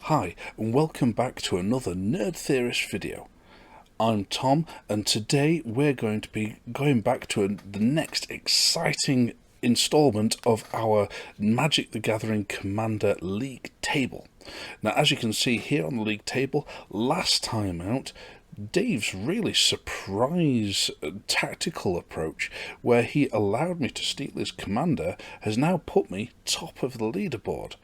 Hi, and welcome back to another Nerd Theorist video. I'm Tom, and today we're going to be going back to the next exciting installment of our Magic the Gathering Commander League table. Now, as you can see here on the league table, last time out, Dave's really surprise tactical approach, where he allowed me to steal his commander, has now put me top of the leaderboard.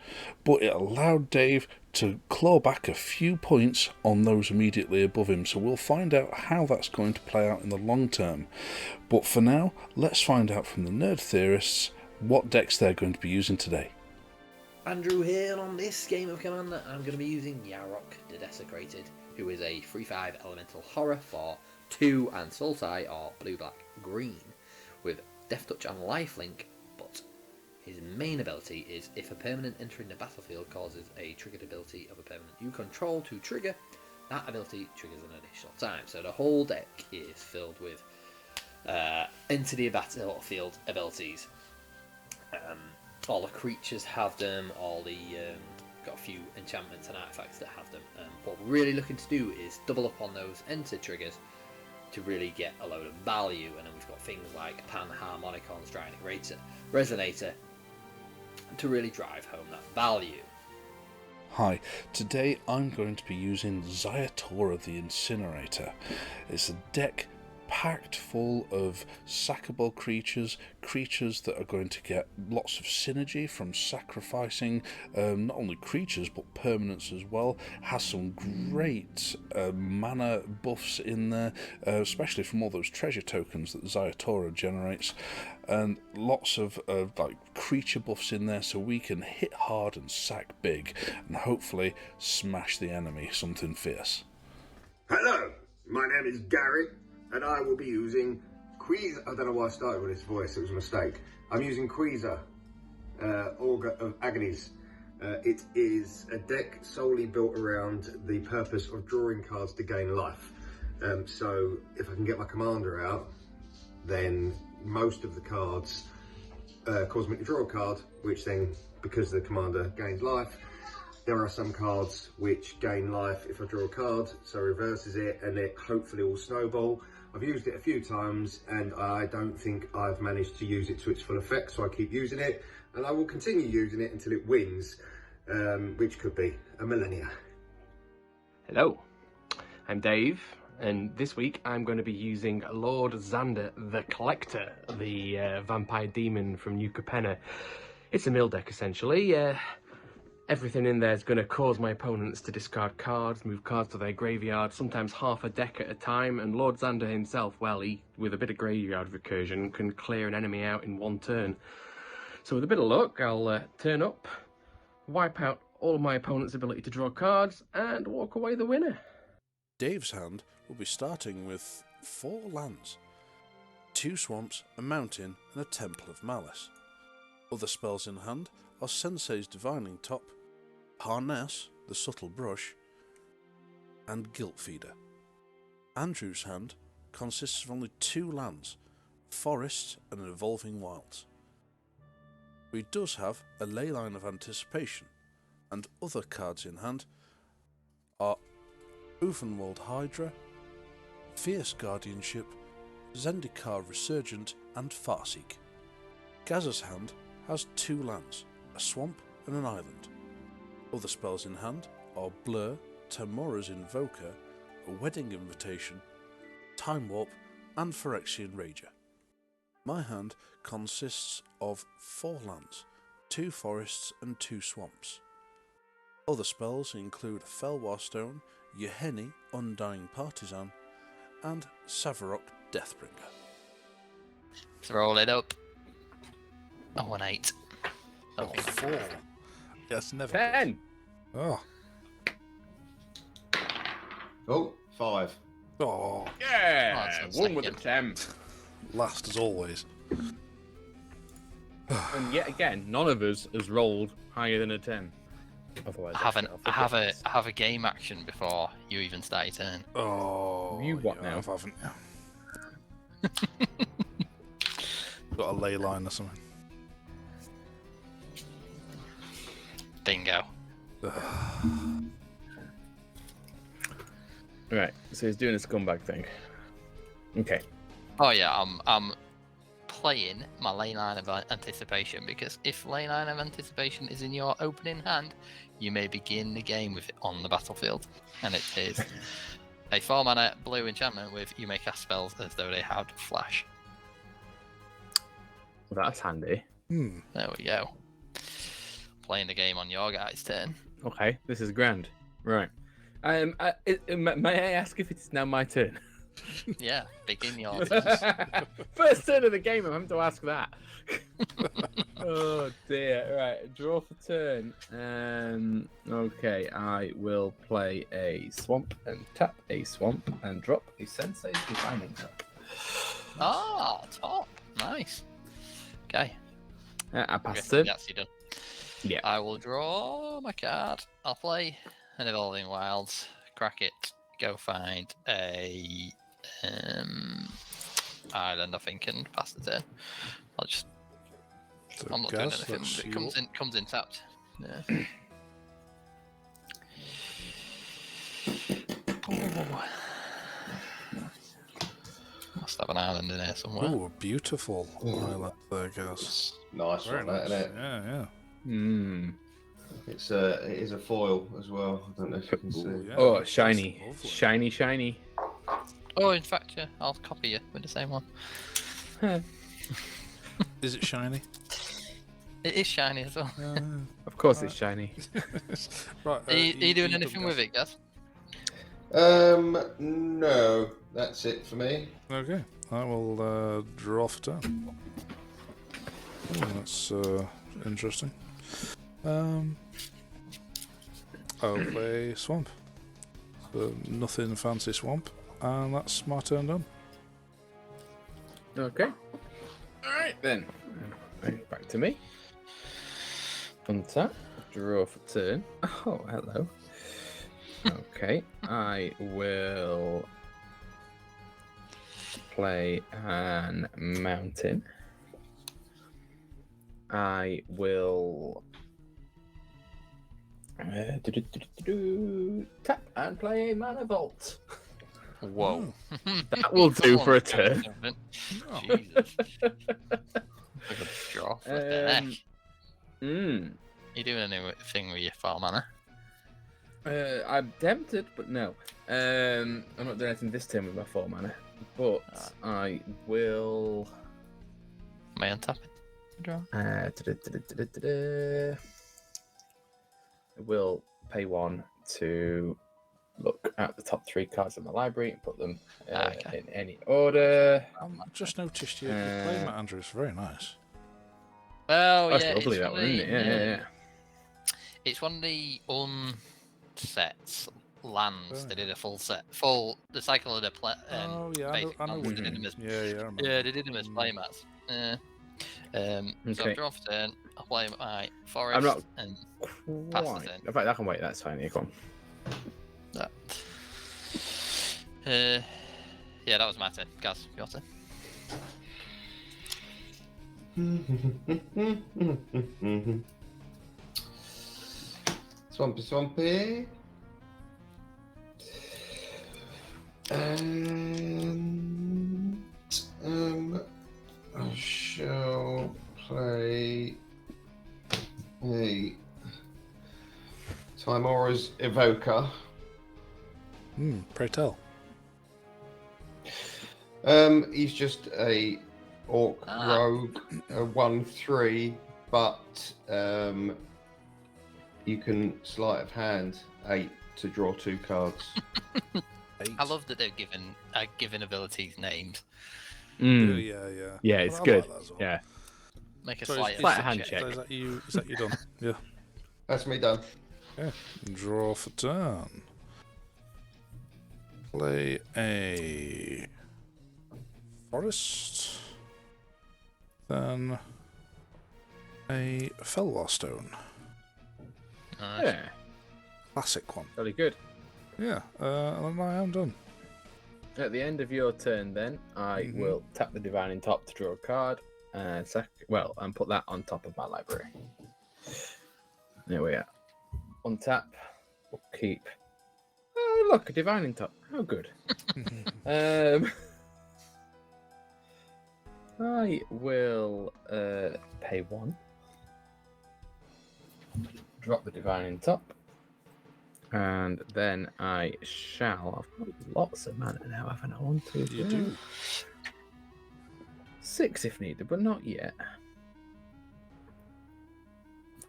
But it allowed Dave to claw back a few points on those immediately above him, so we'll find out how that's going to play out in the long term. But for now, let's find out from the Nerd Theorists what decks they're going to be using today. Andrew here, and on this game of Commander I'm going to be using Yarok the Desecrated, who is a 3/5 elemental horror for 2 and Sultai or blue, black, green, with Death Touch and Lifelink, but his main ability is if a permanent entering the battlefield causes a triggered ability of a permanent you control to trigger, that ability triggers an additional time. So the whole deck is filled with into the battlefield abilities. All the creatures have them, all the got a few enchantments and artifacts that have them. What we're really looking to do is double up on those enter triggers to really get a load of value, and then we've got things like Panharmonicon, Striding Resonator to really drive home that value. Hi, today I'm going to be using Ziatora the Incinerator. It's a deck packed full of sackable creatures that are going to get lots of synergy from sacrificing not only creatures but permanents as well. Has some great mana buffs in there, especially from all those treasure tokens that Ziatora generates, and lots of like creature buffs in there, so we can hit hard and sack big and hopefully smash the enemy something fierce. Hello, my name is Gary, and I will be using Queza. I don't know why I started with this voice, it was a mistake. I'm using Queza, Augur of Agonies. It is a deck solely built around the purpose of drawing cards to gain life. So if I can get my commander out, then most of the cards cause me to draw a card, which then, because the commander gains life, there are some cards which gain life if I draw a card, so reverses it, and it hopefully will snowball. I've used it a few times and I don't think I've managed to use it to its full effect, so I keep using it, and I will continue using it until it wins, which could be a millennia. Hello, I'm Dave, and this week I'm going to be using Lord Xander the Collector, the vampire demon from New Capenna. It's a mill deck essentially. Everything in there is going to cause my opponents to discard cards, move cards to their graveyard, sometimes half a deck at a time, and Lord Xander himself, well, he, with a bit of graveyard recursion, can clear an enemy out in one turn. So with a bit of luck, I'll turn up, wipe out all of my opponent's ability to draw cards, and walk away the winner. Dave's hand will be starting with 4 lands, 2 swamps, a mountain, and a Temple of Malice. Other spells in hand are Sensei's Divining Top, Harness, the Subtle Brush, and Guilt Feeder. Andrew's hand consists of only 2 lands, Forests and Evolving Wilds. He does have a Leyline of Anticipation, and other cards in hand are Ovenwald Hydra, Fierce Guardianship, Zendikar Resurgent, and Farseek. Gazza's hand has 2 lands, a swamp and an island. Other spells in hand are Blur, Tamora's Invoker, a Wedding Invitation, Time Warp, and Phyrexian Rager. My hand consists of 4 lands, 2 forests and 2 swamps. Other spells include Felwar Stone, Yeheni, Undying Partisan, and Savarok Deathbringer. Roll it up. Oh, an 8. Oh, 4. Yes, never. 10! Oh. Oh, 5. Oh, Yeah! that's One with a second. 10. last as always. And yet again, none of us has rolled higher than a 10. Otherwise, I have a game action before you even start your turn. Oh, You what now? I haven't. Got a ley line or something. Bingo. Right, so he's doing a scumbag thing. Okay. Oh yeah, I'm playing my ley line of anticipation, because if ley line of anticipation is in your opening hand, you may begin the game with it on the battlefield, and it is a 4-mana blue enchantment with you may cast spells as though they had flash. That's handy. There we go. Playing the game on your guys' turn. Okay, this is grand. Right. May I ask if it's now my turn? Yeah, begin your First turn of the game, I'm having to ask that. Oh dear. Right, draw for turn. Okay, I will play a swamp and tap a swamp and drop a Sensei's Defining Top. Ah, top. Nice. Okay. I pass Okay, turn. that's you done. Yeah. I will draw my card. I'll play an Evolving Wilds. Crack it. Go find a island, I think, and pass the turn. I'll just. So I'm not doing Gaz, anything. that's It you. comes in tapped. Yeah. Oh. Must have an island in there somewhere. Oh, a beautiful island there, Gaz. Nice Very one, nice. isn't it? Yeah. It is a foil as well. I don't know if you can see. Ooh, yeah. Oh, That's shiny. lovely. Shiny. Oh, in fact, yeah, I'll copy you with the same one. Is it shiny? It is shiny as well. Of course it's shiny. Right. Are you doing anything with it, Gaz? No, that's it for me. Okay, I will draw for turn. That's interesting. I'll play swamp. So nothing fancy swamp, and that's my turn done. Okay. Alright then. Back to me. Untap. Draw for turn. Oh, hello. Okay. I will play an mountain. I will tap and play a mana vault. Whoa. That will do for a turn. Jesus. Like a draw for the neck. You doing anything with your 4 mana? I'm tempted, but no. I'm not doing anything this turn with my 4 mana. But I will. Am I untapping? Draw. I will pay 1 to look at the top 3 cards of my library and put them Okay. in any order. I've just noticed your playmat, Andrew. It's very nice. Oh, That's yeah. lovely, that one, isn't it? Yeah. It's one of the unsets lands. Oh. They did a full the cycle of the Oh yeah, basic I know lands, what they you did them mean. as Yeah, I remember. they did them as playmats. So Okay. I've drawn for turn. I'll play my forest I'm not and pass the quite. turn. In fact, I can wait. That's fine. You come. That. Yeah, that was my turn. Gaz, your turn. Swampy. And I shall play a Timora's Evoker. Pray tell. He's just a orc rogue, a 1/3, but you can sleight of hand 8 to draw 2 cards. 8. I love that they're given abilities names. Yeah. Yeah, it's I good. like that as well. Yeah. Make a So slight Sleight of hand check. So is that you done? Yeah. That's me done. Okay. Draw for turn. Play a forest. Then a Felwar Stone. Nice. Yeah. Classic one. Very good. Yeah, and I am done. At the end of your turn, then I will tap the Divining Top to draw a card, and put that on top of my library. There we are. Untap. We'll keep a look, a divine in top. How good. I will pay 1. Drop the divine in top. And then I shall. I've got lots of mana now, haven't I? 1, 2, 3. You do. 6 if needed, but not yet.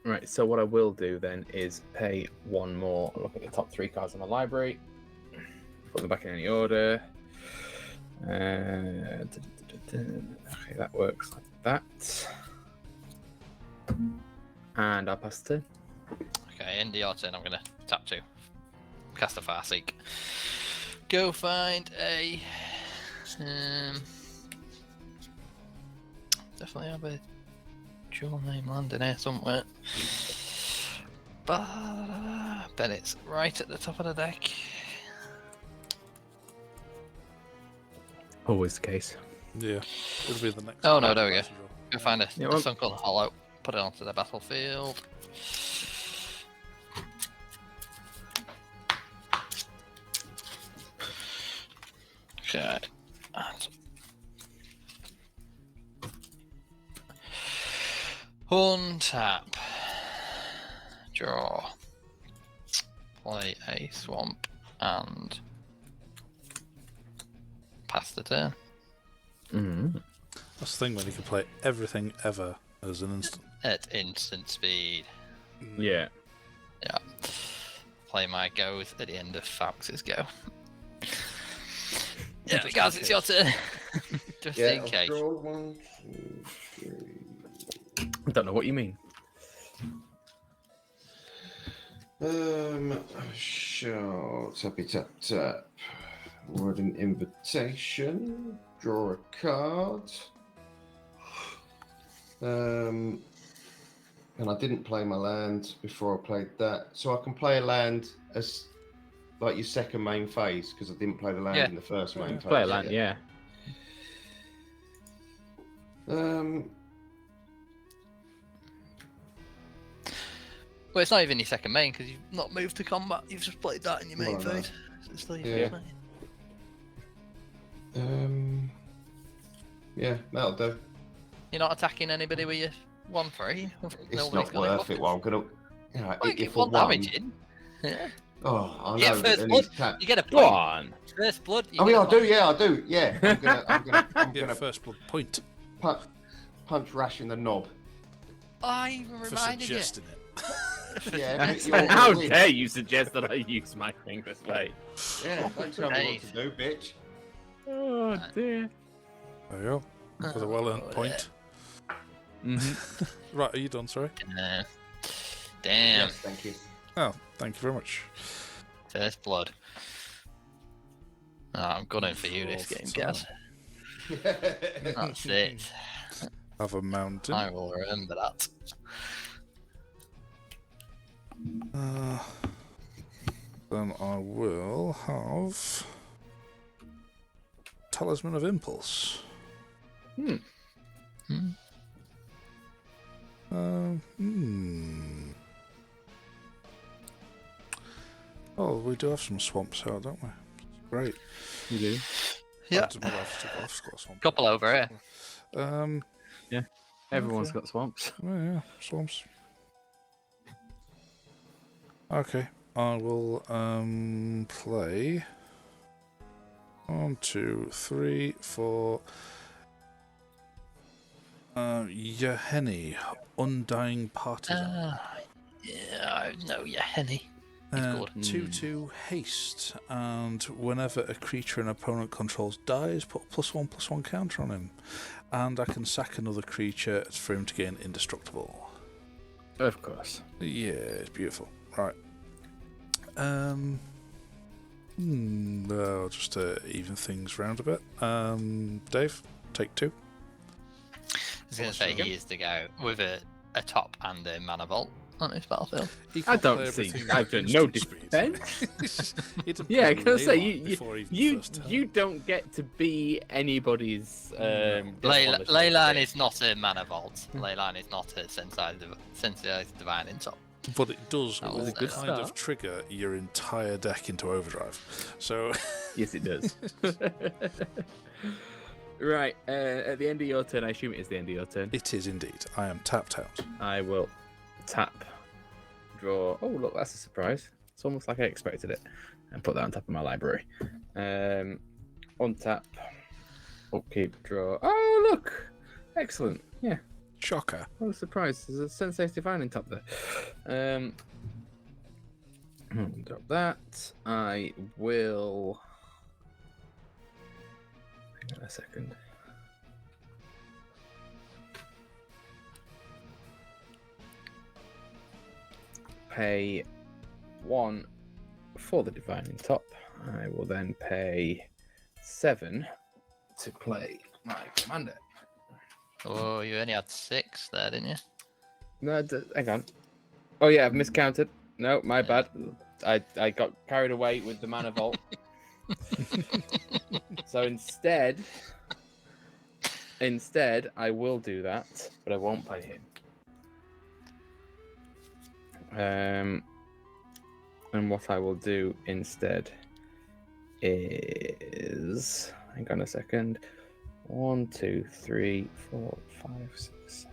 Right, so what I will do then is pay 1 more. Look at the top 3 cards in my library. Put them back in any order. Okay, that works like that. And I'll pass the turn. Okay, end of your turn. I'm gonna tap 2. Cast a Farseek. Go find a. Definitely have a dual name land in here somewhere. Bet it's right at the top of the deck. Always the case. Yeah, it'll be the next. Oh no, there we go. as well. Go find a Yeah, well- stone called Hollow. Put it onto the battlefield. Okay. And untap. Draw. Play a swamp and pass the turn. Mm-hmm. That's the thing when you can play everything ever as an instant. At instant speed. Yeah. Yeah. Play my goes at the end of Fox's go. Yeah, guys, it's your turn. Just in I've case. drawn 1, 2, 3. I don't know what you mean. Shall tappy tap tap. Word an invitation. Draw a card. And I didn't play my land before I played that, so I can play a land as like your second main phase because I didn't play the land Yeah. in the first main phase. Play a land, yeah. Well, it's not even your second main because you've not moved to combat. You've just played that in your main Well, no. phase. So it's still your Yeah. first Um. main. Yeah, that'll do. You're not attacking anybody with your 1/3. It's not worth it. Well, I'm gonna. You know, Well, you if get for 1 one, damage in. Yeah. Oh, I Yeah, know. but first then blood. he's tapped. You get a Go point. on. First blood. You Oh get yeah, a I do. point. Yeah, I do. Yeah, I'm Yeah, gonna first blood point punch Rash in the knob. I even for reminded you. suggesting it. Yeah, but you're How gonna win. dare you suggest that I use my thing this way? Yeah, don't tell me what to do, bitch. Oh dear. There you go. With a well-earned point. Mm-hmm. Right, are you done? Sorry. Damn. Yes, thank you. Oh, thank you very much. First blood. Oh, I'm gunning for you this game, Gaz. That's it. Have a mountain. I will remember that. Then I will have Talisman of Impulse. Hmm. Oh, we do have some swamps out, don't we? Great. You do. Yeah. I've got a swamp. Couple over here. Everyone's Okay. got swamps. Oh, yeah, swamps. Okay, I will play 1, 2, 3, 4. Yaheni, Undying Partisan. Yeah, I know you, Henny. He's good. 2/2 haste, and whenever a creature an opponent controls dies, put a +1/+1 counter on him, and I can sack another creature for him to gain indestructible. Of course. Yeah, it's beautiful. Right. Just to even things round a bit. Dave, take 2. I was going to say he is to go with a top and a mana vault on his battlefield. I don't see. I've done no defense. Yeah, I can say you don't get to be anybody's. Leyline is not a mana vault. Leyline is not a sensitized divine in top. But it does That was a good kind of start. trigger your entire deck into overdrive. So Yes, it does. Right, at the end of your turn, I assume it is the end of your turn. it is indeed. I am tapped out. I will tap, draw. Oh, look, that's a surprise. It's almost like I expected it. And put that on top of my library. Untap, upkeep, draw. Oh, look! Excellent. Yeah, Shocker. what a surprise. There's a Sensei's Divining top there. Drop that. I will. Hang on a second. Pay 1 for the Divining Top. I will then pay 7 to play my commander. Oh, you only had 6 there, didn't you? No, hang on. Oh yeah, I've miscounted. No, my bad. I got carried away with the Mana Vault. So instead, I will do that, but I won't play him. And what I will do instead is, hang on a second. 1, 2, 3, 4, 5, 6, 7.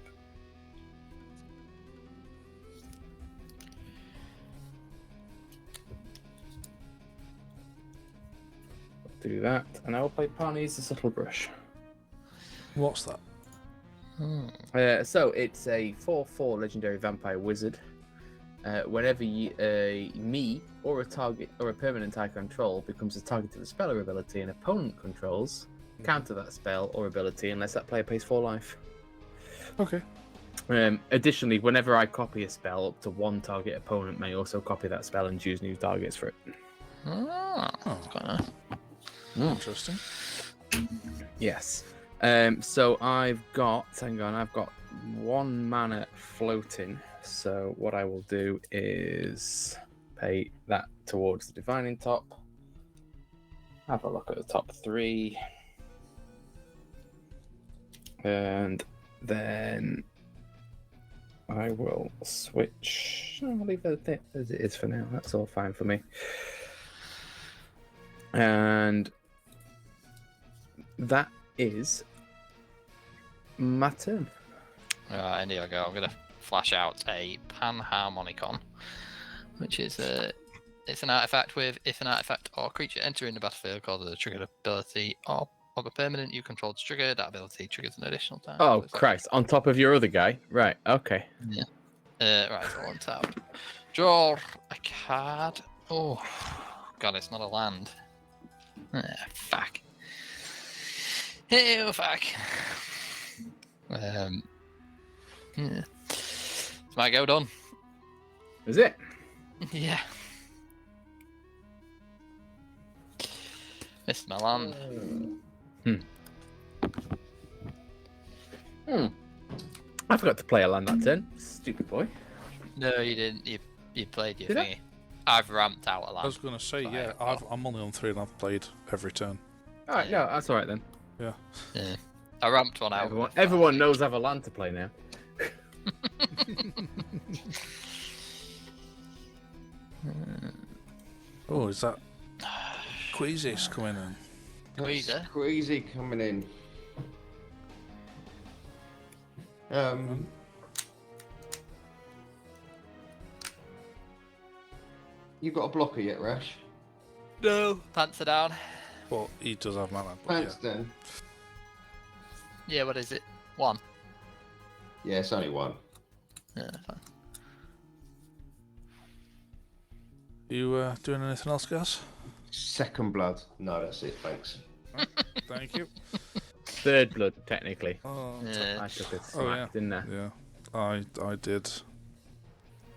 Do that, and I will play Parnes the Subtle Brush. What's that? So it's a 4/4 legendary vampire wizard. Whenever me or a target or a permanent I control becomes a target of a spell or ability an opponent controls, counter that spell or ability unless that player pays 4 life. Okay. Additionally, whenever I copy a spell, up to 1 target opponent may also copy that spell and choose new targets for it. That's quite nice. Interesting. Yes. So I've got 1 mana floating. So what I will do is pay that towards the Divining Top. Have a look at the top 3. And then I will switch. I'll leave it as it is for now. That's all fine for me. And that is my turn. Right, and here I go. I'm going to flash out a Panharmonicon, which is it's an artifact with, if an artifact or creature entering the battlefield causes a triggered ability of a permanent you control to trigger, that ability triggers an additional time. Oh, Christ. On top of your other guy. Right, okay. Yeah. Right, so on tap. Draw a card. Oh, God, it's not a land. Fuck. Oh, fuck. Yeah. It's my go done. Is it? Yeah. Missed my land. I forgot to play a land that turn. Stupid boy. No, you didn't. You played your Did I? thingy. I've ramped out a I land. was going to say, Right, yeah, well. I'm only on 3 and I've played every turn. Alright, no, that's alright then. Yeah. Yeah. I ramped one out. Everyone knows I have a land to play now. Oh, is that Queza's coming in? Queza? Crazy coming in. You got a blocker yet, Rash? No. Pants are down. Well, he does have mana. But Pants then. Yeah, what is it? 1. Yeah, it's only 1. Yeah, fine. You doing anything else, guys? Second blood. No, that's it, thanks. Thank you. Third blood, technically. Oh, Yeah. I took a smack, yeah. didn't I? Yeah, I did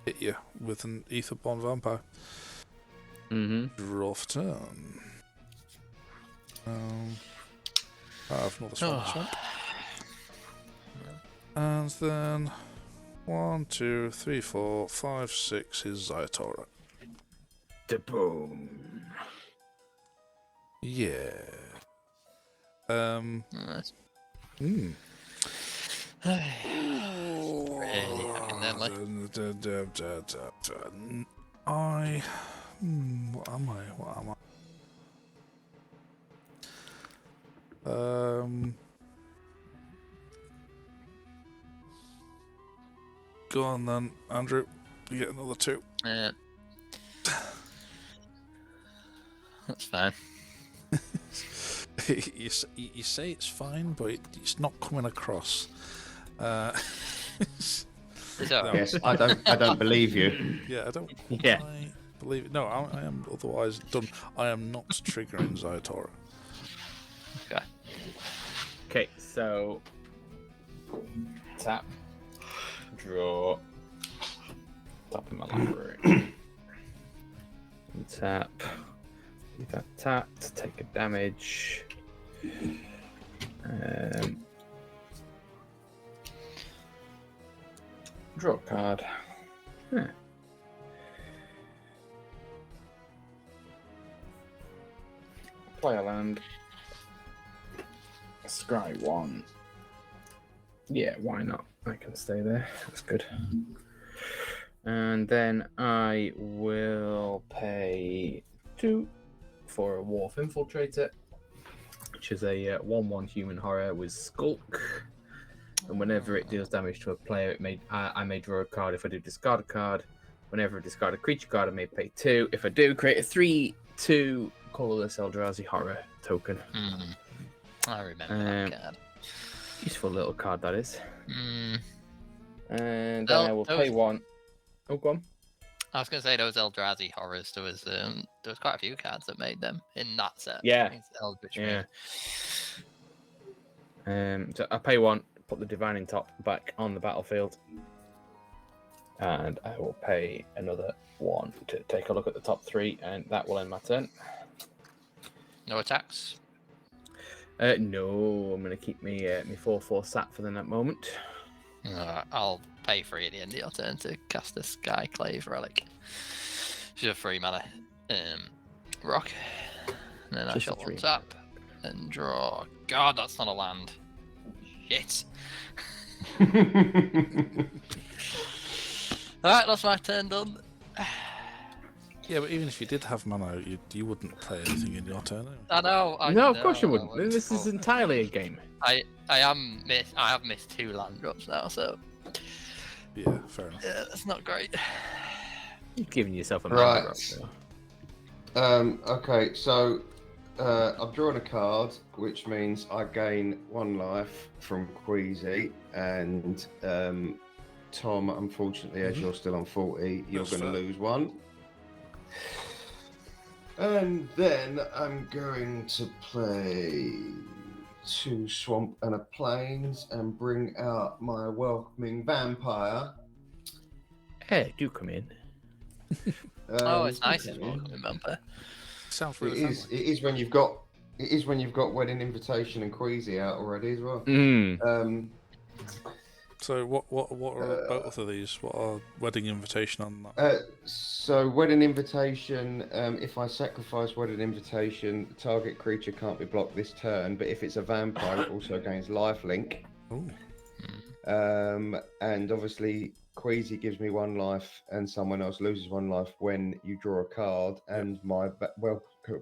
hit you with an Etherborn Vampire. Mm-hmm. Rough turn. I have another swamp. And then 1, 2, 3, 4, 5, 6 is Ziatora. The boom. Yeah. Nice. Really academically. What am I? Go on then, Andrew. You get another 2. That's fine. you say it's fine, but it's not coming across. Is that right? Yes, I don't believe you. Yeah, I don't. Yeah. I believe it. No, I am otherwise done. I am not triggering Ziatora. Okay. Okay, so tap, draw, top of my library. Tap. Leave that tapped. Take a damage. Draw a card. Huh. Play a land. Scry 1. Yeah, why not? I can stay there. That's good. And then I will pay 2 for a Wharf Infiltrator, which is a 1/1 human horror with Skulk. And whenever it deals damage to a player, I may draw a card. If I do discard a card, whenever I discard a creature card, I may pay 2. If I do, create a 3/2 colorless Eldrazi horror token. I remember that card. Useful little card that is. And then Well, I will those- pay 1. Oh, go on. I was going to say those Eldrazi horrors. There was quite a few cards that made them in that set. Yeah. I think it's Eldritch Yeah. Mage. So I pay 1, put the Divining Top back on the battlefield, and I will pay another 1 to take a look at the top 3, and that will end my turn. No attacks. No, I'm going to keep me 4/4 sat for the moment. I'll pay 3 at the end of your turn to cast a Skyclave Relic. She's a 3 mana rock. And then I Just a shall 3 untap and draw. God, that's not a land. Shit. Alright, that's my turn done. Yeah, but even if you did have mana, you wouldn't play anything in your turn. Anyway. I know. No, of course you I wouldn't. This is entirely a game. I have missed 2 land drops now, so Yeah, fair enough. yeah, that's not great. You've given yourself a Right. mana drop, though. Okay, so I've drawn a card, which means I gain 1 life from Queasy, and Tom, unfortunately, as you're still on 40, you're That's going to fair. lose 1. And then I'm going to play 2 Swamp and a Plains and bring out my Welcoming Vampire. Hey, do come in. Oh, it's nice as okay. well, remember. Sounds It really is. friendly. It is when you've got Wedding Invitation and Queasy out already as well. So what are both of these? What are Wedding Invitation on that? So Wedding Invitation. If I sacrifice Wedding Invitation, the target creature can't be blocked this turn. But if it's a vampire, it also gains lifelink. Ooh. And obviously, Queasy gives me 1 life, and someone else loses 1 life when you draw a card. And my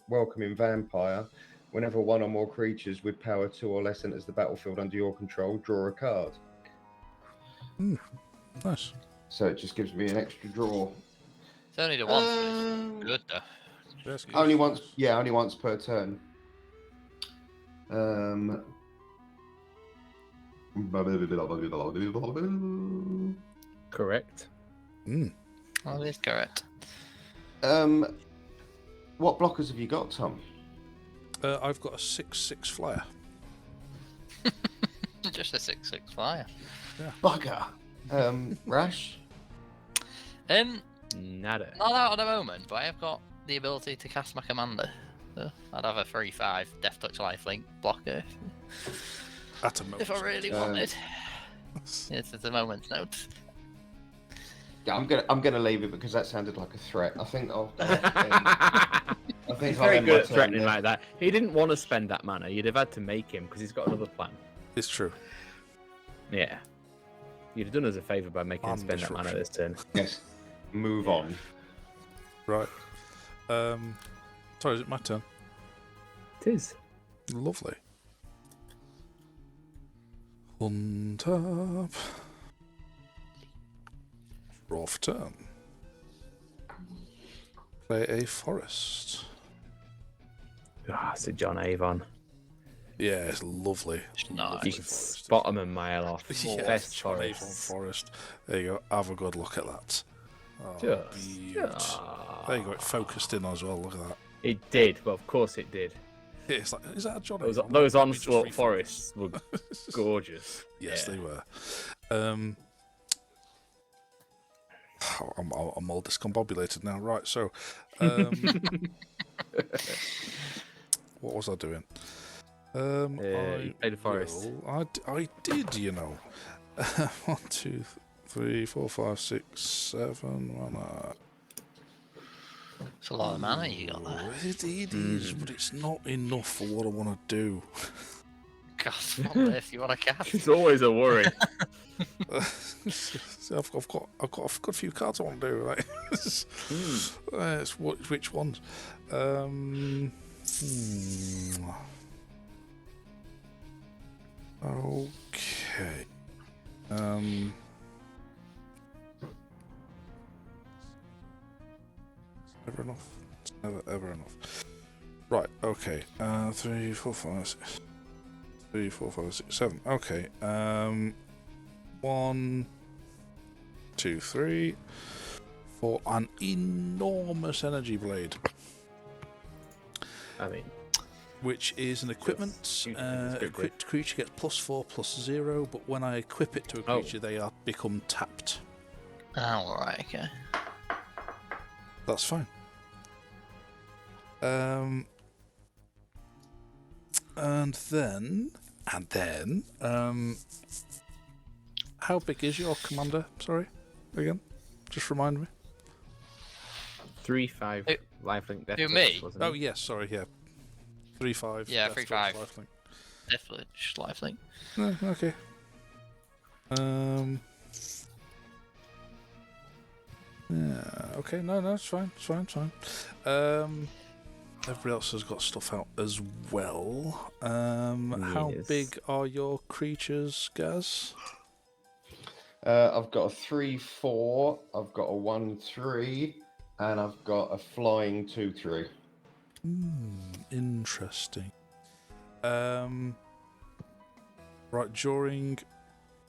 Welcoming Vampire. Whenever 1 or more creatures with power 2 or less enters the battlefield under your control, draw a card. Nice. So it just gives me an extra draw. It's only the once, but it's good though. Yes, good. Only once, yeah, only once per turn. Correct. Oh, that is correct. What blockers have you got, Tom? I've got a 6/6 flyer. Just a 6/6 flyer. Bugger. Rash? Nada. Not out at the moment, but I have got the ability to cast my commander. So I'd have a 3/5 Death Touch Lifelink blocker At a moment. if I really wanted. It's at a moment's notice. Yeah, I'm gonna leave it because that sounded like a threat. I think I'll. I think He's I'll very end my good at turn threatening there. like that. He didn't want to spend that mana. You'd have had to make him because he's got another plan. It's true. Yeah. You'd have done us a favour by making him spend that mana this turn. Yes. Move on. Right. Sorry, is it my turn? It is. Lovely. Untap. Draw for turn. Play a forest. Ah, it's a John Avon. Yeah, it's lovely. Nice. You can spot them a mile off. Yeah, Best John Avon forest. Forest. There you go. Have a good look at that. Oh, Just. there you go. It focused in as well. Look at that. It did, but of course it did. Yeah, it's like, is that a John Those, Avon? those Let me just onslaught refocus. forests were gorgeous. Yes, Yeah. they were. I'm all discombobulated now. Right, so what was I doing? You played a forest. I did, you know. 1, 2, 3, 4, 5, 6, 7. It's a lot of mana you got there. It is, but it's not enough for what I want to do. God, what list you want to cast? It's always a worry. So I've got a good few cards I want to do. Right? It's which ones? Okay. Never enough. It's never ever enough. Right. Okay. 3, 4, 5, 6. 3, 4, 5, 6, 7. Okay. 1, 2, 3, for an enormous energy blade, I mean, which is an equipment. Equipped creature gets +4/+0, but when I equip it to a creature, they are become tapped. Oh, right, okay. That's fine. And then, how big is your commander? Sorry, again, just remind me. 3/5 lifelink death. who, me? Wasn't Oh it? yes, sorry, yeah, 3/5. Yeah, Death 3/5. Touch, lifelink. Definitely just lifelink. Okay. Yeah. Okay. No. It's fine. It's fine. Everybody else has got stuff out as well. How Yes. big are your creatures, Gaz? I've got a 3/4. I've got a 1/3, and I've got a flying 2/3. Interesting. Right, during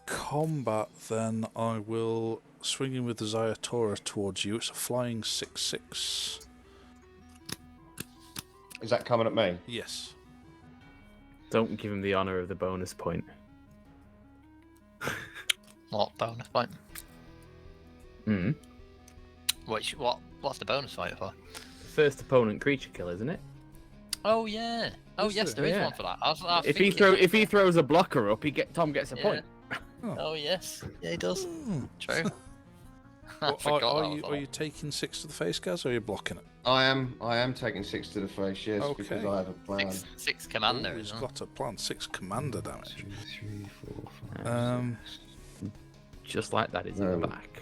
combat, then I will swing in with the Ziatora towards you. It's a flying 6/6. Is that coming at me? Yes. Don't give him the honour of the bonus point. What bonus point? Hmm. What's the bonus point for? First opponent creature kill, isn't it? Oh yeah. Oh Is yes, there? there is Yeah. one for that. I was If he throws a blocker up, Tom gets a Yeah. point. Oh yes, yeah he does. True. I Well, forgot are that was you on. taking 6 to the face, Gaz, or are you blocking it? I am taking 6 to the face, yes, Okay. because I have a plan. Six commander. Ooh, he's isn't it? got a plan. 6 commander damage. 2, 3, 4, 5. Just like that, it's in the back.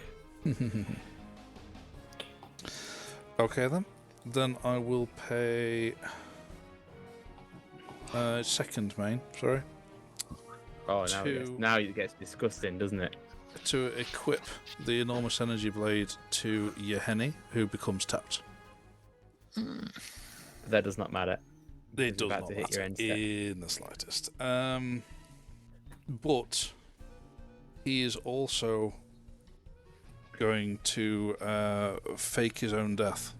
Okay then. Then I will pay second main, sorry, Oh, Two. now it gets disgusting, doesn't it? to equip the enormous energy blade to Yeheni, who becomes tapped. That does not matter. It It's does about not to hit your matter end step. in the slightest. But he is also going to fake his own death.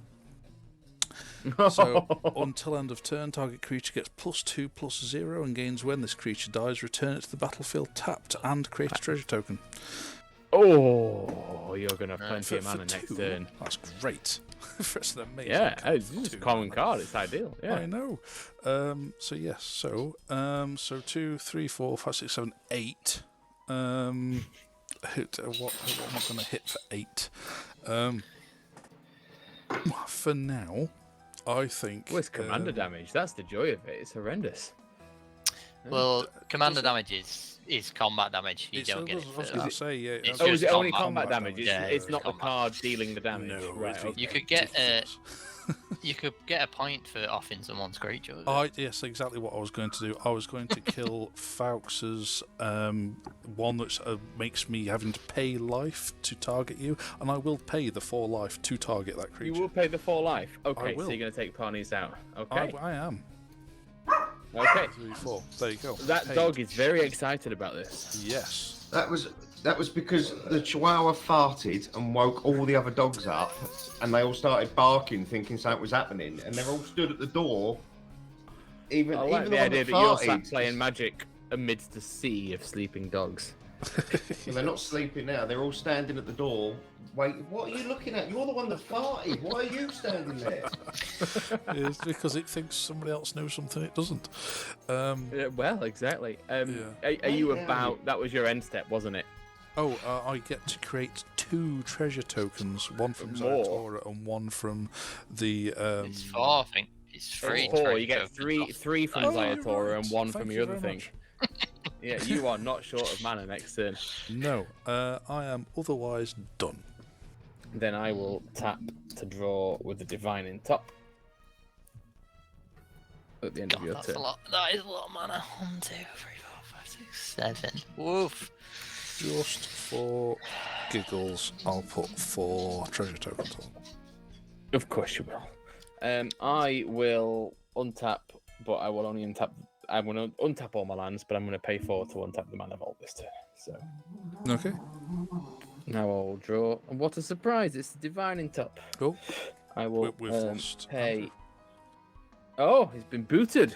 So, until end of turn, target creature gets +2/+0 and gains when this creature dies. Return it to the battlefield tapped and create a treasure token. Oh, you're gonna have plenty of For mana next 2, turn. That's great. It's an amazing Yeah, card it's for just a 2 common mana. card. It's ideal. I Yeah. know. So yes. So 2, 3, 4, 5, 6, 7, 8. What am I going to hit for 8? For now, I think. Well, it's commander damage. That's the joy of it. It's horrendous. Well, commander damage is combat damage. You don't get it. I was going to say, yeah. It's I just was- is it only combat combat damage? Yeah, It's not the combat. card dealing the damage. No, right. it's Okay. You could get ridiculous. you could get a point for offing someone's creature. Yes, exactly what I was going to do. I was going to kill Faux's one that makes me having to pay life to target you, and I will pay the 4 life to target that creature. You will pay the 4 life. Okay, will. so you're going to take Parnies out. Okay. I am. Okay. 3, 4. There you go. That Paid. dog is very excited about this. Yes. That was because the Chihuahua farted and woke all the other dogs up, and they all started barking, thinking something was happening, and they're all stood at the door. Even I even like the the one idea that that you're sat farted. playing Magic amidst a sea of sleeping dogs. Well, they're not sleeping now. They're all standing at the door. Wait, what are you looking at? You're the one that farted. Why are you standing there? It's because it thinks somebody else knows something it doesn't. Well, exactly. Are Yeah. you about? That was your end step, wasn't it? I get to create 2 treasure tokens, one from More. Ziatora and one from the. It's 4, I think. It's 3. It's 4. treasure You get tokens three off. from Oh, you're Ziatora right. and 1 Thank from you your other very thing. Yeah, you are not short of mana next turn. No, I am otherwise done. Then I will tap to draw with the divine in top. At the end of God, your that's turn. a lot. That is a lot of mana. 1, 2, 3, 4, 5, 6, 7. Woof. Just for giggles, I'll put 4 treasure tokens on. Of course you will. I will untap, but I will only untap. I'm going to untap all my lands, but I'm going to pay 4 to untap the mana vault this turn. So Okay. now I'll draw. And what a surprise! It's the divine in top. Cool. I will We've lost pay. Andrew. Oh, he's been booted.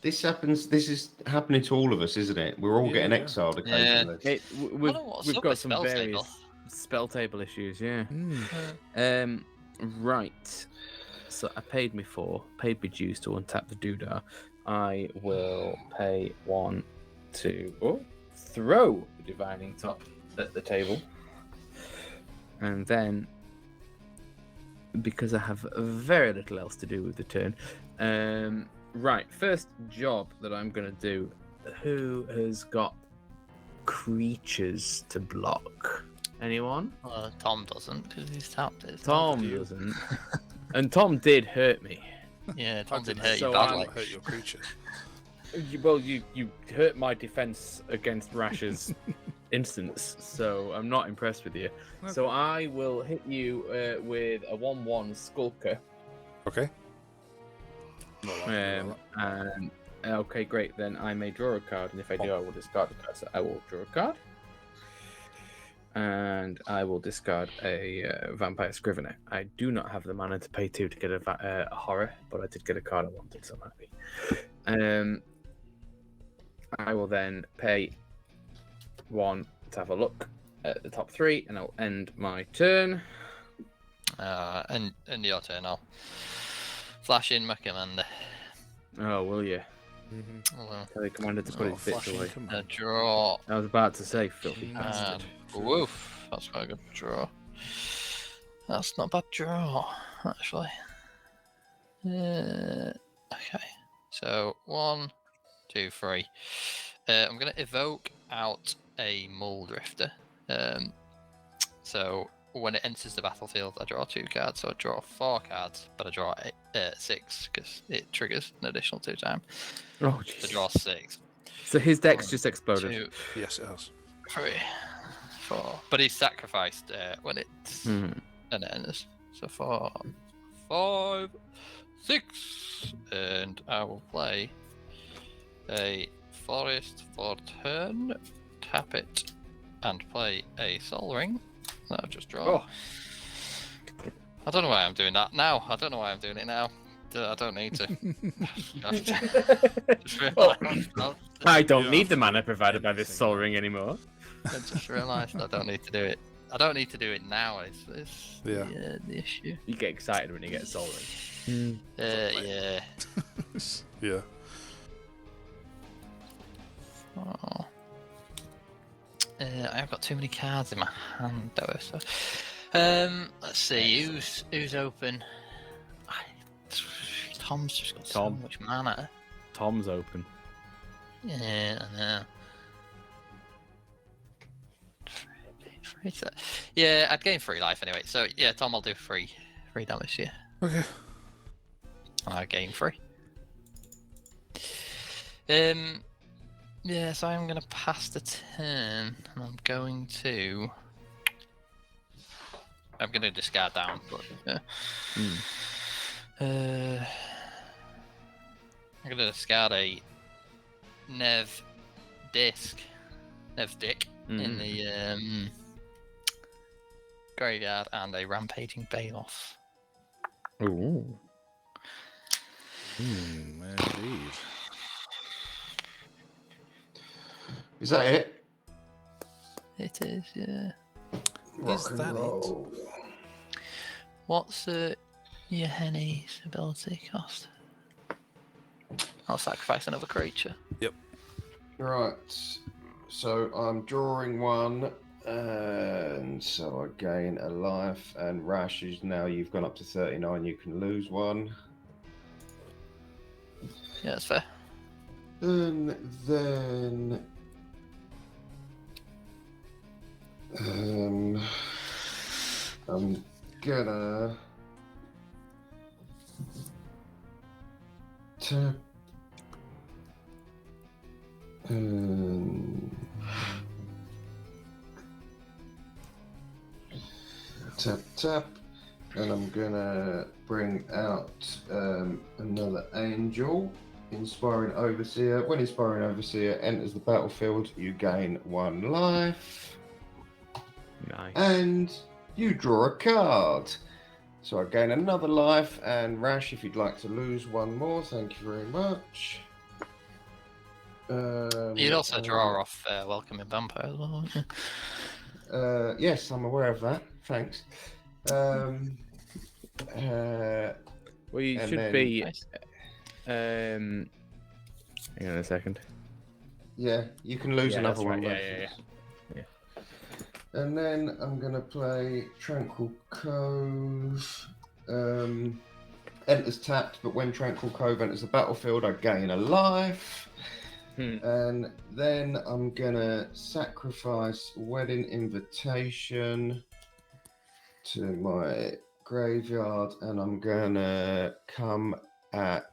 This happens. This is happening to all of us, isn't it? We're all Yeah, getting yeah. exiled occasionally. We've what's we've up got with some spell various table? spell table issues. Yeah. Hmm. Right. So I paid me 4, paid me dues to untap the doodah. I will pay 1 to throw the divining top at the table. And then, because I have very little else to do with the turn, right, first job that I'm going to do, who has got creatures to block? Anyone? Tom doesn't because he's tapped it. Tom doesn't. And Tom did hurt me. Yeah, Tom did didn't hurt so you I'm- badly. Hurt your creature. Well, you hurt my defense against Rash's instance, so I'm not impressed with you. So I will hit you with a 1/1 Skulker. Okay. And okay, great. Then I may draw a card, and if I do, I will discard a card. So I will draw a card, and I will discard a Vampire Scrivener. I do not have the mana to pay 2 to get a horror, but I did get a card I wanted, so I'm happy. I will then pay 1 to have a look at the top 3, and I'll end my turn. And your turn, I'll flash in my commander. Oh, will you? Well, Tell the commander to put his bits flashing away. command. a draw. I was about to say, filthy And bastard. woof. That's quite a good draw. That's not a bad draw, actually. Okay. So 1, 2, 3. I'm going to evoke out a Mole Drifter. So when it enters the battlefield, I draw 2 cards. So I draw 4 cards, but I draw 6 because it triggers an additional 2 times. Oh, I jeez. draw 6. So his deck's just exploded. 2, Yes, it has. 3, 4. But he's sacrificed when it's Hmm. and it enters. So 4, 5, 6, and I will play a forest for turn, tap it, and play a Soul Ring. I'll just draw. Oh. I don't know why I'm doing that now. I don't know why I'm doing it now. I don't need to. Just realised. I don't need the mana provided by this Soul Ring anymore. I just realised I don't need to do it. I don't need to do it now. It's Yeah. the issue. You get excited when you get a Soul Ring. Yeah. Yeah. Oh. I've got too many cards in my hand, though. So, let's see who's open. Tom's just got so Tom. much mana. Tom's open. Yeah, I know. Yeah, I'd gain 3 life anyway. So yeah, Tom, I'll do 3 damage. Yeah. Okay. I gain 3. Yeah, so I'm gonna pass the turn, and I'm gonna discard down, but I'm gonna discard a Nev Dick in the graveyard and a Rampaging Bailiff. Ooh. Indeed. Is that it? It is, yeah. Rock and that roll. What's your Henny's ability cost? I'll sacrifice another creature. Yep. Right. So I'm drawing 1, and so I gain a life. And Rash is now you've gone up to 39. You can lose 1. Yeah, that's fair. And then I'm gonna tap tap, and I'm gonna bring out another angel. Inspiring Overseer. When Inspiring Overseer enters the battlefield, you gain 1 life. Nice. And you draw a card. So I gain another life. And Rash, if you'd like to lose 1 more, thank you very much. You'd also draw off Welcoming Vampire as well, wouldn't you? Yes, I'm aware of that. Thanks. Well, you and should then- be. Nice. Hang on a second. Yeah, you can lose another that's one. right. Yeah. And then I'm going to play Tranquil Cove. Enters tapped, but when Tranquil Cove enters the battlefield, I gain a life. And then I'm going to sacrifice Wedding Invitation to my graveyard, and I'm going to come at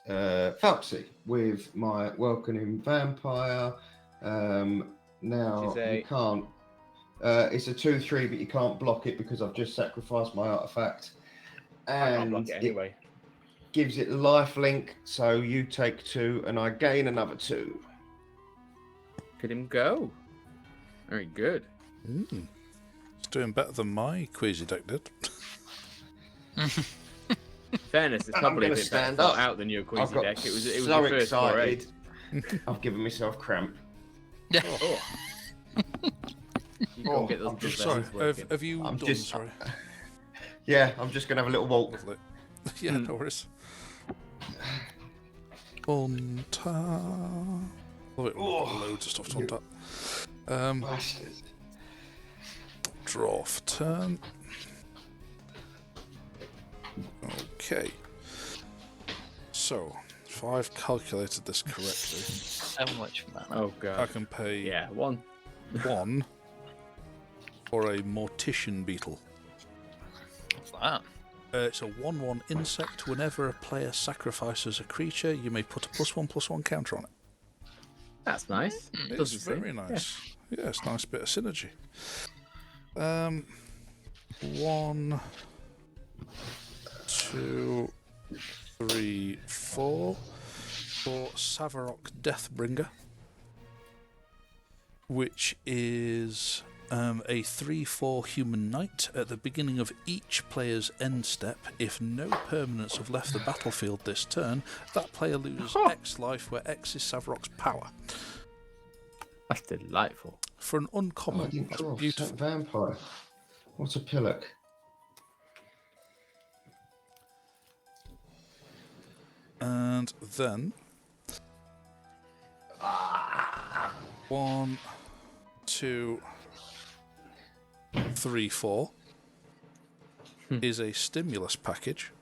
Falxy with my Welcoming Vampire. Now, you can't... it's a 2/3, but you can't block it because I've just sacrificed my artifact. And I can't block it anyway. Gives it lifelink, so you take 2 and I gain another 2. Look at him go. Very good. It's doing better than my Queasy deck did. Fairness, it's And I'm probably a gonna bit better stand thought up. out than your I've Queasy got deck. It was so the first foray. excited. I've given myself cramp. Yeah. Oh. You go and get those good Sorry, lessons working. have you I'm done? just- Sorry. Yeah, I'm just going to have a little walk. Lovely. Yeah, no worries. On tap. Love it. Loads of stuff to untap. Bastard. Draw for turn. Okay. So, if I've calculated this correctly, So much mana. Oh I god. can pay Yeah, 1. 1 for a Mortician Beetle. What's that? It's a 1/1 insect. Whenever a player sacrifices a creature, you may put a +1/+1 counter on it. That's nice. It's Does the very same. nice. Yeah, it's a nice bit of synergy. 1, 2, 3, 4 for Savarok Deathbringer, which is a 3/4 human knight. At the beginning of each player's end step, if no permanents have left the battlefield this turn, that player loses X life, where X is Savarok's power. That's delightful. For an Oh, I uncommon, didn't that's draw beautiful. that vampire. What a pillock. And then 1, 2, 3, 4 is a stimulus package.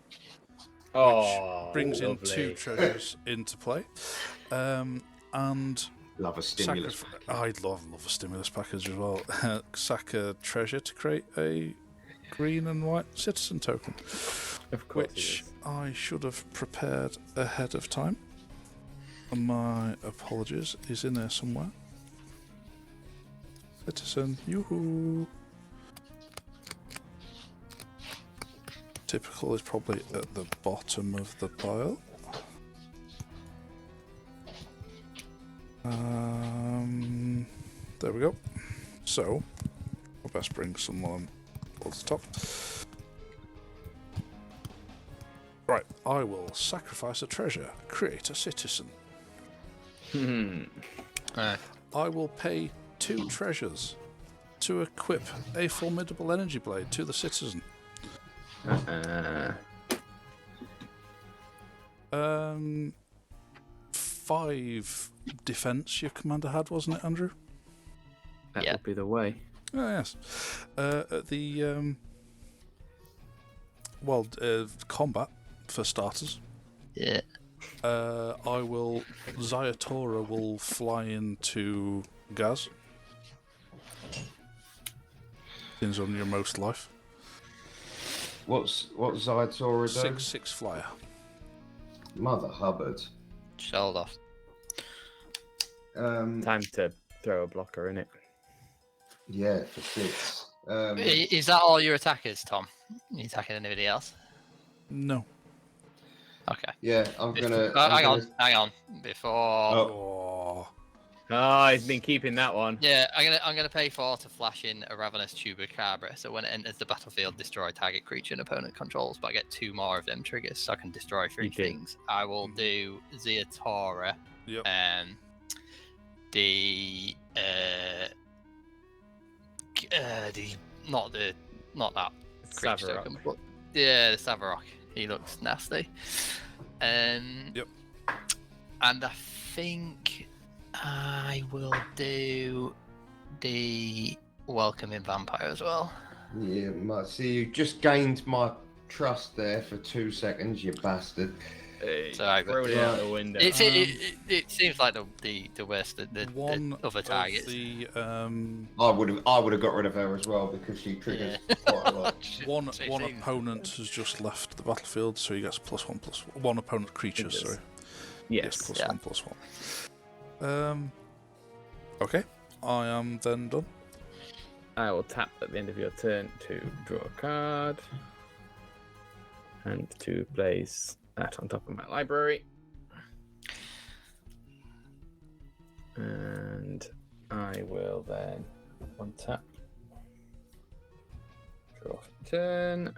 Oh, brings in lovely. 2 treasures into play. And Love a stimulus. I'd love a stimulus package as well. Sack a treasure to create a green and white citizen token, Of course. which I should have prepared ahead of time. My apologies, is in there somewhere. Citizen, yoo-hoo. Typical is probably at the bottom of the pile. There we go. So, I'll best bring someone towards the top. Right, I will sacrifice a treasure, create a citizen. I will pay 2 treasures to equip a formidable energy blade to the citizen. 5 defense your commander had, wasn't it, Andrew? That Yeah. would be the way. Oh, yes. At the combat for starters. Yeah. Ziatora will fly into Gaz. Things on your most life. What's Ziatora doing? 6/6 flyer. Mother Hubbard. Sold off. Time to throw a blocker in it. Yeah, for 6. Is that all your attackers, Tom? You attacking anybody else? No. Okay. Yeah, I'm gonna. Hang on. Before. Oh. Oh, he's been keeping that one. Yeah, I'm gonna pay 4 to flash in a Ravenous Chupacabra. So when it enters the battlefield, destroy target creature an opponent controls. But I get 2 more of them triggers, so I can destroy 3 You do. things. I will do Ziatora. Yep. Not that creature Savarok. token, but yeah, the Savarok. He looks nasty. Yep. And I think I will do the welcoming vampire as well. Yeah, see, you just gained my trust there for 2 seconds, you bastard. Sorry, Throw it out the window. It seems like the worst the One other of targets. the I would have got rid of her as well because she triggers quite a lot. one opponent has just left the battlefield, so he gets +1/+1 opponent creature. It does. Sorry. Yes. +1/+1. Okay, I am then done. I will tap at the end of your turn to draw a card and to place that on top of my library. And I will then untap. Draw for turn.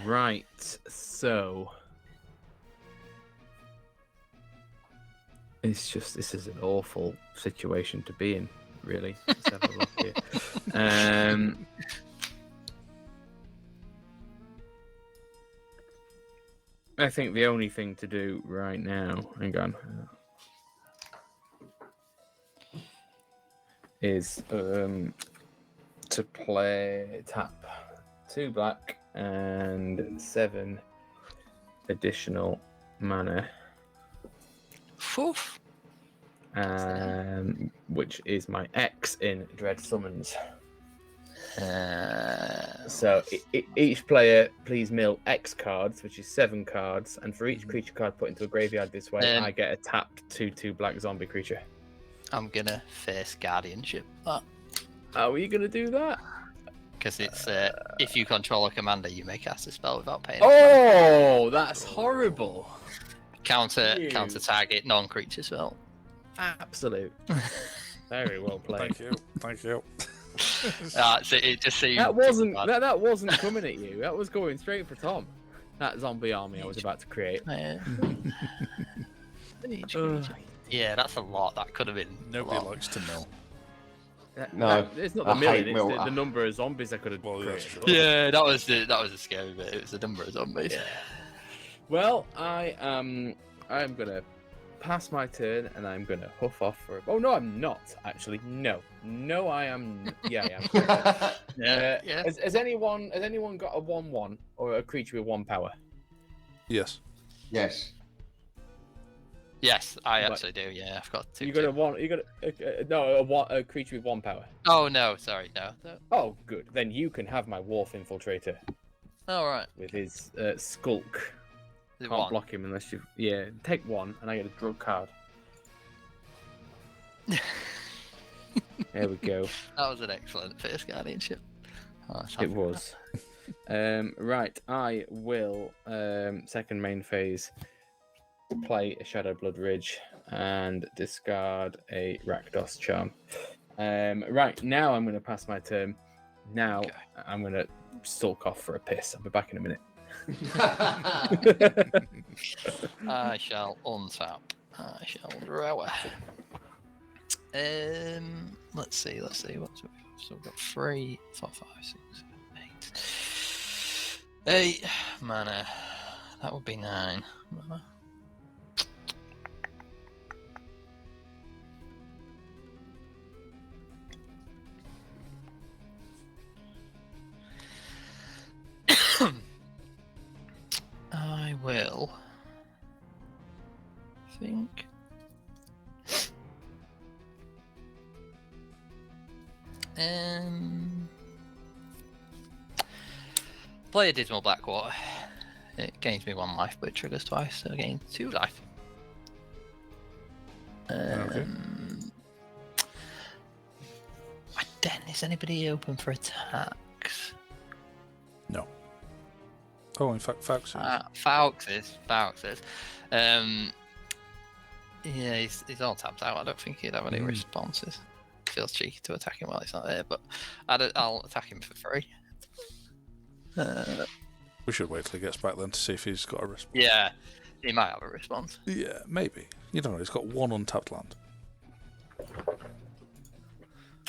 Right, so this is an awful situation to be in, really. Let's have a look here. I think the only thing to do right now, hang on, is to tap 2 black and 7 additional mana, which is my X in Dread Summons. So each player please mill X cards, which is 7 cards, and for each creature card put into a graveyard this way, I get a tapped 2/2 black zombie creature. I'm gonna face guardianship that How are you gonna do that? because it's if you control a commander, you may cast a spell without paying. Oh, that's horrible. Counter target non-creature spell. Absolute. Very well played. Thank you. So it just seems That wasn't coming at you. That was going straight for Tom. That zombie army I was about to create. Yeah, that's a lot. That could have been. Nobody likes to mill. No, it's not I the million. hate It's mill. the number of zombies I could have Well, created. that's true. Yeah, that was the scary bit. It was the number of zombies. Well, I'm gonna pass my turn and I'm going to huff off for. Oh no, I'm not actually. No, I am. Yeah, I am. Yeah. Has anyone got a 1/1 or a creature with 1 power? Yes. Yes. Yes, I actually do. Yeah, I've got 2. You got a 1. You got a creature with 1 power. Oh no, sorry, no. Oh, good. Then you can have my Wharf Infiltrator All right. with his Skulk. Is it Can't 1? block him unless you. Yeah, take 1 and I get a drug card. There we go. That was an excellent first guardianship. Oh, let's It have was. Right, I will second main phase play a Shadow Blood Ridge and discard a Rakdos Charm. Right, now I'm going to pass my turn. Now Okay. I'm going to sulk off for a piss. I'll be back in a minute. I shall untap. I shall rower. Let's see. What's we got? So we've got 3, 4, 5, 6, 7, 8. 8 mana. That would be 9 mana. I will think. Play a Dismal Blackwater. It gains me 1 life, but it triggers twice, so I gain 2 life. Okay. Den, is anybody open for attacks? No. Oh, in fact, Fax is. Faux is. Yeah, he's all tapped out. I don't think he'd have any responses. Feels cheeky to attack him while he's not there, but I'll attack him for free. We should wait till he gets back then to see if he's got a response. Yeah, he might have a response. Yeah, maybe. You don't know. He's got 1 untapped land.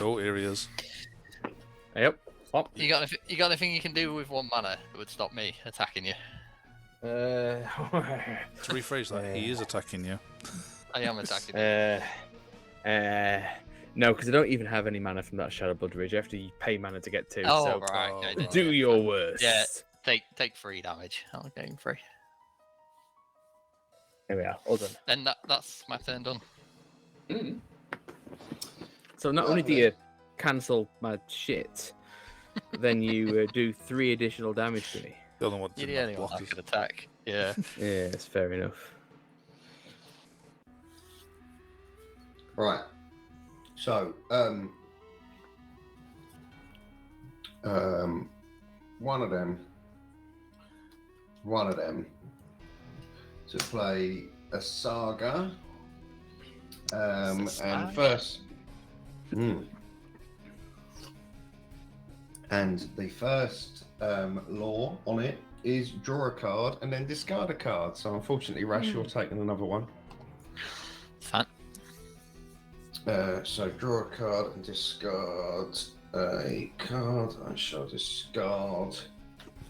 Oh, here he is. Yep. Oh. You got anything you can do with 1 mana that would stop me attacking you? To rephrase that, he is attacking you. I am attacking you. No, because I don't even have any mana from that Shadow Blood Ridge. You have to pay mana to get 2. Oh, so right. Okay, do your worst. Yeah, take 3 damage. I'll gain 3. There we are. All done. Then that's my turn done. So not only do you cancel my shit, then you do 3 additional damage to me. The other one You're didn't the only have one that blockers. could attack. Yeah. Yeah, it's fair enough. Right. So, one of them to play a saga, and first, and the first law on it is draw a card and then discard a card. So unfortunately, Rash, you're taking another one. Fun. So draw a card and discard a card. I shall discard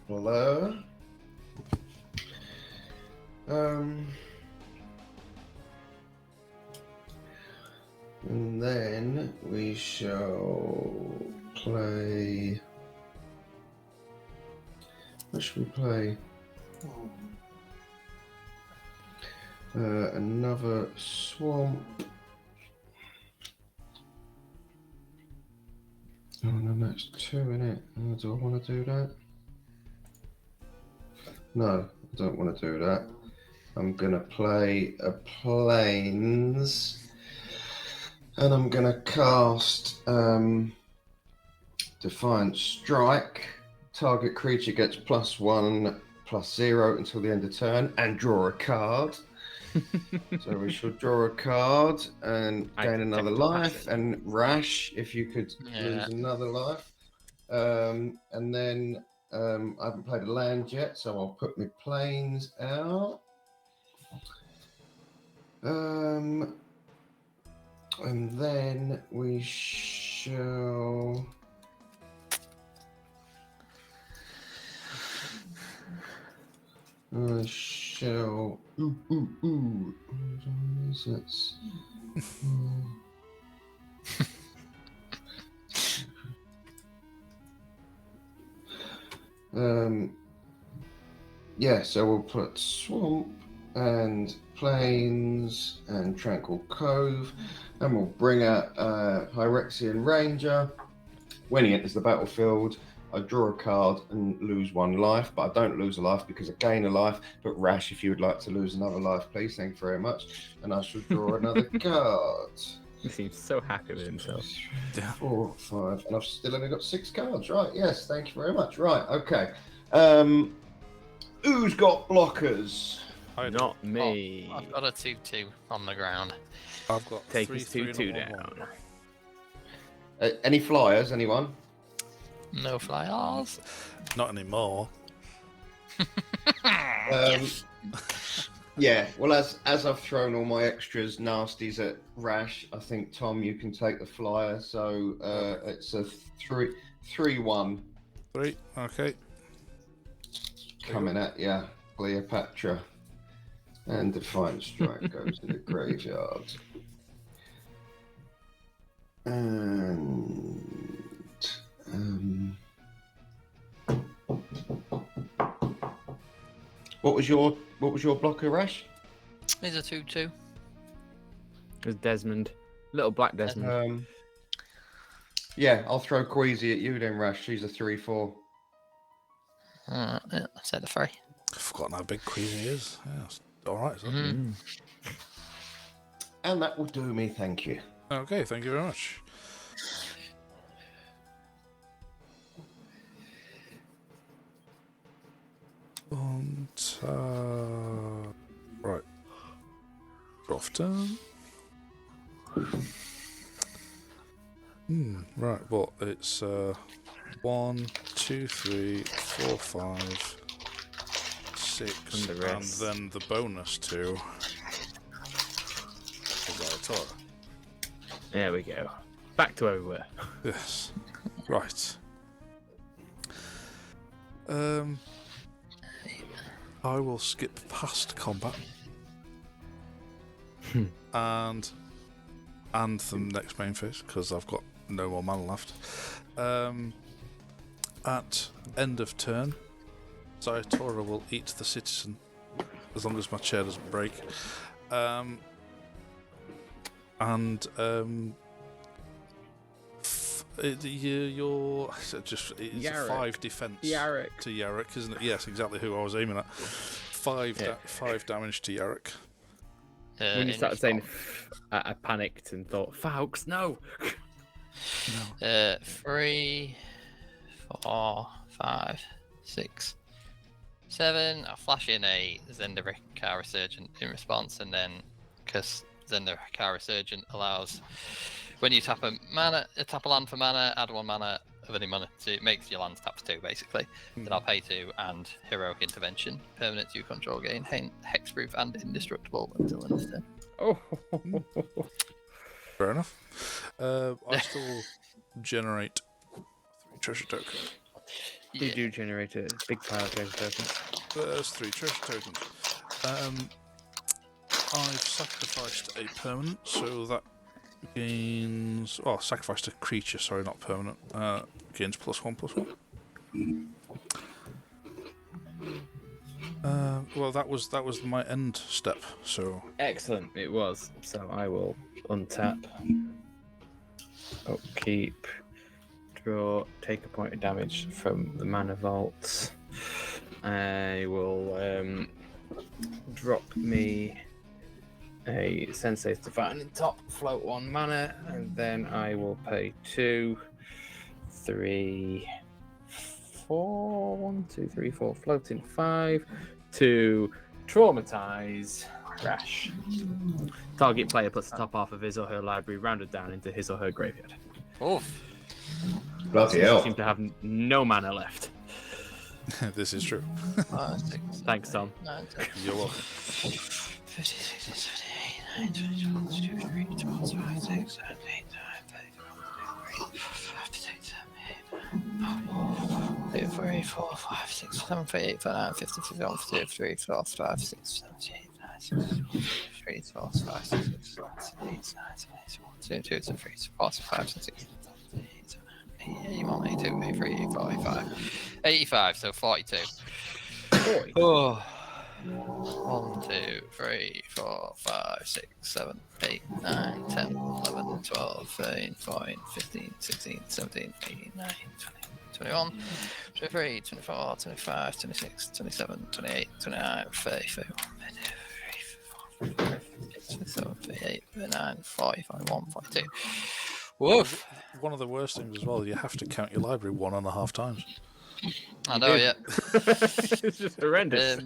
Blur. And then we shall play. What should we play? Another swamp. Oh no, that's 2 in it. Do I want to do that? No, I don't want to do that. I'm gonna play a plains, and I'm gonna cast Defiant Strike. Target creature gets +1/+0 until the end of turn, and draw a card. So we shall draw a card and gain another life, and Rash, if you could lose another life. And then I haven't played a land yet, so I'll put my planes out. And then we shall. shall. Ooh. Let's. Yeah, so we'll put swamp and plains and tranquil cove, and we'll bring out Hyrexian Ranger. When he enters the battlefield, I draw a card and lose 1 life, but I don't lose a life because I gain a life. But Rash, if you would like to lose another life, please, thank you very much. And I shall draw another card. He seems so happy with himself. 4, 5, and I've still only got 6 cards. Right, yes, thank you very much. Right, okay. Who's got blockers? Not me. I've got a 2/2 on the ground. I've got Take 3, his 3, and a 2/2 1/1. down. Any flyers, anyone? No flyers. Not anymore. Yeah, well, as I've thrown all my extras nasties at Rash, I think, Tom, you can take the flyer. So it's a 3-1 3, okay. coming at ya, Cleopatra. And Defiant Strike goes to the graveyard. And what was your blocker, Rash? He's a 2/2. There's Desmond. Little black Desmond. Yeah, I'll throw Queasy at you then, Rash. She's a 3/4. Yeah, I said a 3. I've forgotten how big Queasy is. Yeah, it's alright, isn't it? And that will do me, thank you. Okay, thank you very much. And, right. Draw for turn. Right, well, it's 1, 2, 3, 4, 5, 6, And the and rest. then the bonus to Ziatora. There we go. Back to where we were. Yes. Right. I will skip past combat and the next main phase because I've got no more mana left. At end of turn, Ziatora will eat the citizen as long as my chair doesn't break. It's a 5 defense Yarok. to Yarok, isn't it? Yes, exactly who I was aiming at. 5 damage to Yarok. When you started saying, I panicked and thought, Fawkes, no! 3, 4, 5, 6, 7. I'll flash in a Xander Resurgent in response, and then because Xander Resurgent allows when you tap a land for mana, add 1 mana of any mana to it makes your lands tap for 2 basically. Then I'll pay 2 and Heroic Intervention. Permanent you control gain hexproof and indestructible until end of turn. Oh, Fair enough. I still generate 3 treasure tokens. you do generate a big pile of treasure tokens. There's 3 treasure tokens. I've sacrificed a permanent, so that gains. Oh, sacrificed a creature. Sorry, not permanent. Gains +1/+1. Well, that was my end step. So Excellent, it was. So I will untap, upkeep, draw, take a point of damage from the mana vault. I will drop me a Sensei's Divine top, float 1 mana, and then I will pay 2, 3, 4, 1, 2, 3, 4, floating 5 to traumatize Rash. Target player puts the top half of his or her library rounded down into his or her graveyard. Oh, Bloody They hell. seem to have no mana left. this is true. 5, 6, Thanks, Tom. 9, 10, You're welcome. 56, 78, 9, 20, 22, 23, 24, 25, 26, 27, 28, 29, 30, 31, 32, 33, 34, 35, 36, 37, 38, 2, 3, 4, 5, 6, 7, 8, 9, 50, 51, 52, 53, 54, 55, 6, 7, 8, 9, 3, 4, 5, 6, 7, 8, 9, 2, 2, 3, 4, 5, 6, 7, 8, 81, 82, 83, 84, 85. 85, so 42. 40. Oh. 1, 2, 3, 4, 5, 6, 7, 8, 9, 10, 11, 12, 13, 14, 15, 16, 17, 18, 19, 20, 21, 23, 24, 25, 26, 27, 28, 29, 30, 31, 27, 38, 39, 40, 41, 42. Woof! One of the worst things as well, you have to count your library 1.5 times. I know, yeah. It's just horrendous.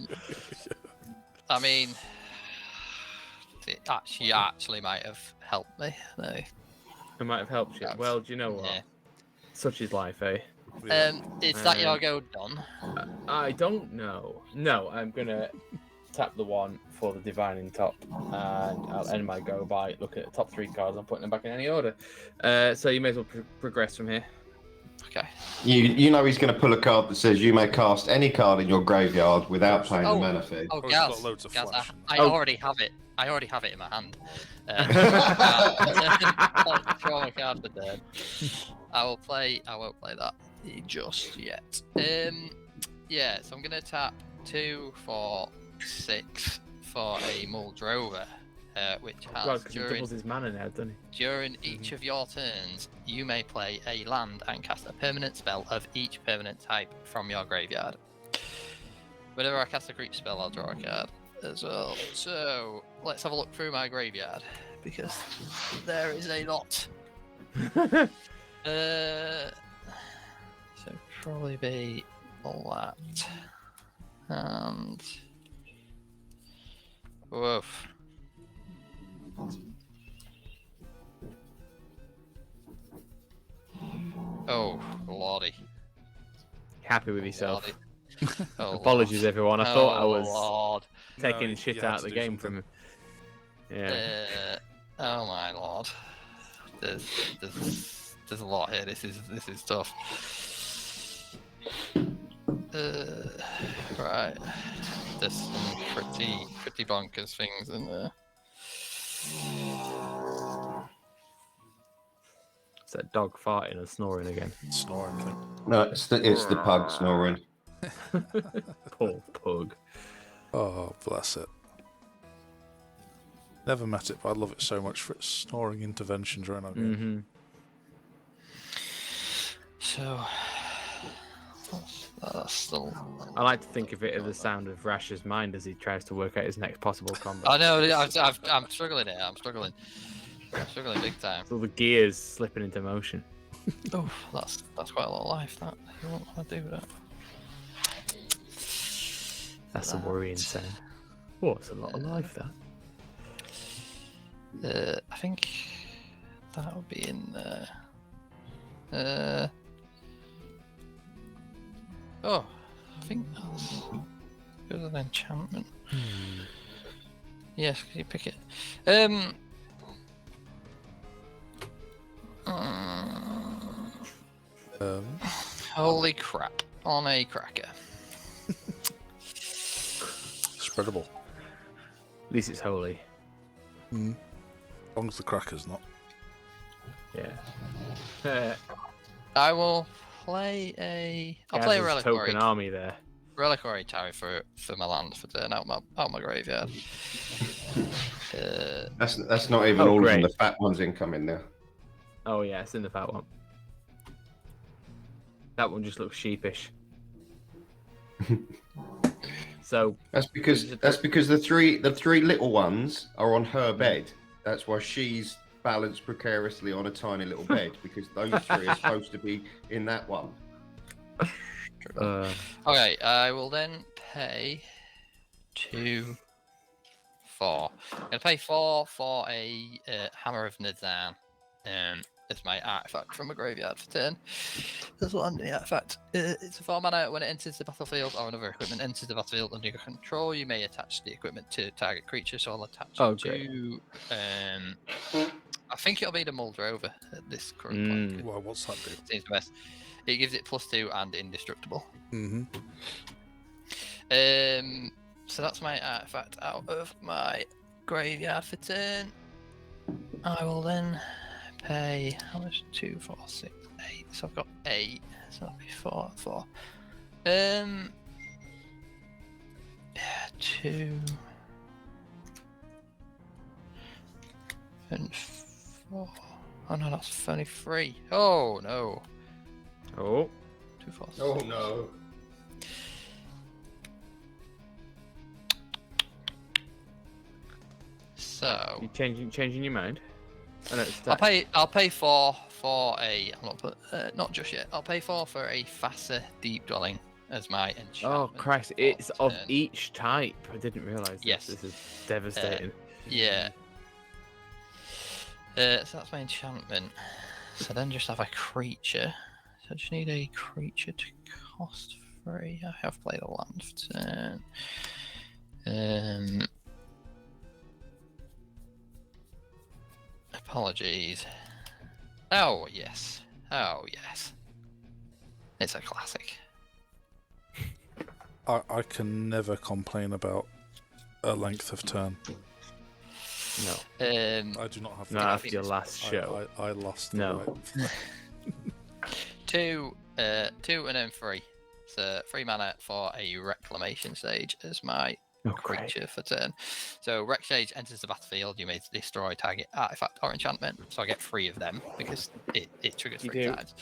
I mean, she actually might have helped me. No. It might have helped you. Well, do you know what? Yeah. Such is life, eh? Is that your go done? I don't know. No, I'm gonna tap the 1 for the divining top, and I'll end my go by looking at the top 3 cards and putting them back in any order. So you may as well progress from here. Okay. You know he's going to pull a card that says you may cast any card in your graveyard without paying the mana fee. Oh, It's Gaz, got loads of Gaz, flash. I already have it. I already have it in my hand. Draw a card for turn. I won't play that just yet. Yeah, so I'm gonna tap 2, 4, 6 for a Muldrover, which has Well, because he doubles his mana now, doesn't he? during each of your turns, you may play a land and cast a permanent spell of each permanent type from your graveyard. Whenever I cast a creature spell, I'll draw a card as well. So let's have a look through my graveyard because there is a lot. So probably be that and woof. Oh, lordy. Happy with yourself. Lordy. Oh, Apologies, everyone. I thought I was Lord. taking No, shit you had out of to the do game something. from him. Yeah. Oh my lord. There's a lot here. This is tough. Right. There's some pretty bonkers things in there. It's that dog farting and snoring again. Snoring thing. No, it's the pug snoring. Poor pug. Oh, bless it. Never met it, but I love it so much for its snoring intervention during our game. So that's still. I like to think of it as the sound of Rash's mind as he tries to work out his next possible combat. I know. I'm struggling here. I'm struggling big time. All the gears slipping into motion. Oh, that's quite a lot of life. That you won't want to do that. That's a worrying sound. Oh, it's a lot of life, that. I think that would be in there. Oh, I think that's good as an enchantment. Yes, can you pick it? Holy crap! On a cracker. Spreadable. At least it's holy. As long as the cracker's not. Yeah. I will play a. I'll Gaz's play a reliquary. token army there. Reliquary tower for my land for turn out my graveyard. That's not even Oh, all of great. them. The fat one's incoming now. Oh yeah, it's in the fat one. That one just looks sheepish. So That's because the three little ones are on her bed. That's why she's balanced precariously on a tiny little bed because those three are supposed to be in that one. Okay, I will then pay 2, 4. I'm gonna pay 4 for a Hammer of Nizan. It's my artifact from a graveyard for turn. There's one in the artifact. It's a 4 mana. When it enters the battlefield or another equipment enters the battlefield under your control, you may attach the equipment to target creature. So I'll attach it to. I think it'll be the Muldrover at this current point. Well, what's that do? Seems the best. It gives it +2 and indestructible. Mm-hmm. So that's my artifact out of my graveyard for turn. I will then pay how much? 2, 4, 6, 8. So I've got 8. So that'll be 4, 4. 2 and 4. Oh no, that's only 3. Oh no. Oh. 2, 4, 6. Oh no. So You changing your mind? I know it's I'll pay 4 for a. I'm not just yet. I'll pay 4 for a Fassa Deep Dwelling as my enchantment. Oh Christ! for It's of turn. each type. I didn't realise. Yes. This is devastating. Yeah. So that's my enchantment. So then just have a creature. So I just need a creature to cost 3. I have played a land for turn. Apologies. Oh yes. Oh yes. It's a classic. I can never complain about a length of turn. No. I do not have. Not the after right. your last show. I lost. No. The right. 2 and then 3. So 3 mana for a reclamation stage as my Oh, great. creature for turn. So Rec Sage enters the battlefield. You may destroy target artifact or enchantment. So I get 3 of them because it triggers You 3 do. times.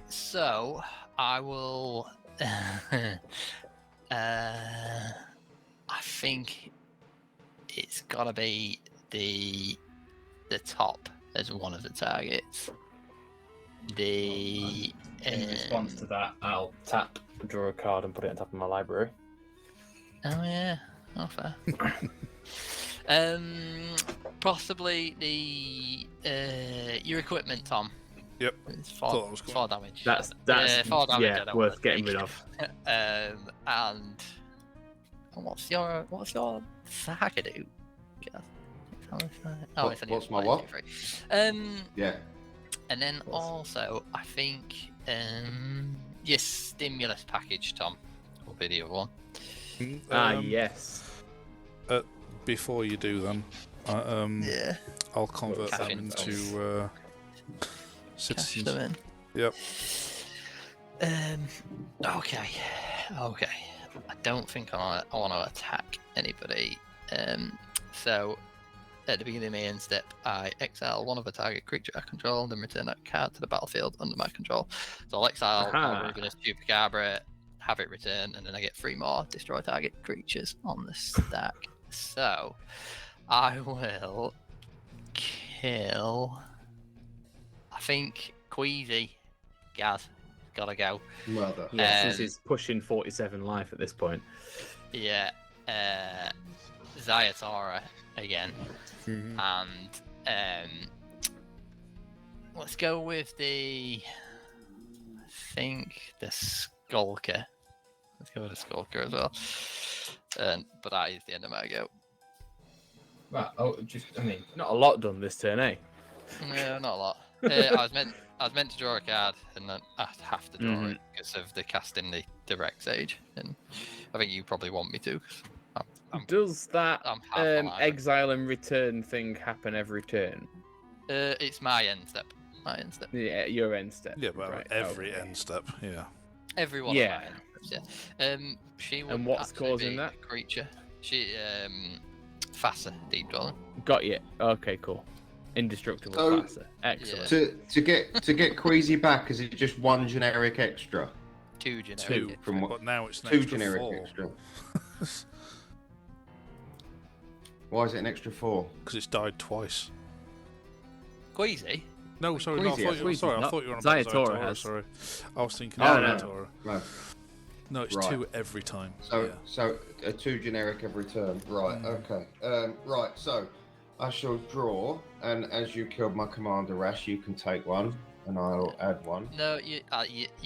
So I will. I think it's gotta be the top as one of the targets. The In response to that, I'll tap, draw a card, and put it on top of my library. Oh yeah, oh fair. Possibly the your equipment, Tom. Yep. It's Thought that was cool. 4 damage. That's 4 damage. I don't worth wanna getting take. rid of. And what's your saga do? Oh, it's only What's my one, what? 2, 3. Yeah. And then also, I think your stimulus package, Tom, will be the other one. Yes. Before you do them, Yeah. I'll convert Cash them in. into Cash citizens. them in. Yep. Okay. I don't think I want to attack anybody. So at the beginning of my end step, I exile one of the target creature I control, then return that card to the battlefield under my control. So I'll exile Rubenus Chupacabra, have it return, and then I get 3 more destroy target creatures on the stack. So I will kill. I think Queasy. Gaz, gotta go. Mother. Yes, this is pushing 47 life at this point. Yeah. Ziatora again. Mhm. And let's go with the. I think the Skulker. Let's go with the Skulker as well. But that is the end of my go. Right. Oh, not a lot done this turn, eh? No, not a lot. I was meant to draw a card, and then I have to draw it because of the casting the Rec Sage, and I think you probably want me to. Does that I'm half alive. exile and return thing happen every turn? It's my end step. Yeah, your end step. Yeah, but Right, every okay. end step. Yeah. Every one Yeah. of my end steps, yeah. She would And what's actually causing be that? a creature. She Fassa Deep Dwelling. Got you. Okay, cool. Indestructible So- faster. Excellent. To get Queasy back, is it just 1 generic extra? 2 generic. 2. From what? But now it's an 2 extra generic 4. extra. Why is it an extra 4? Because it's died twice. Queasy. No, sorry, no, I Queasy, thought you, Queasy's sorry, I not- thought you were on about Ziatora Ziatora, has. sorry. I was thinking Oh, of no. Ziatora. No. No, it's Right. 2 every time. So, yeah. so a 2 generic every turn. Right. Okay. Right. So, I shall draw, and as you killed my commander Rash, you can take 1, and I'll add 1. No, your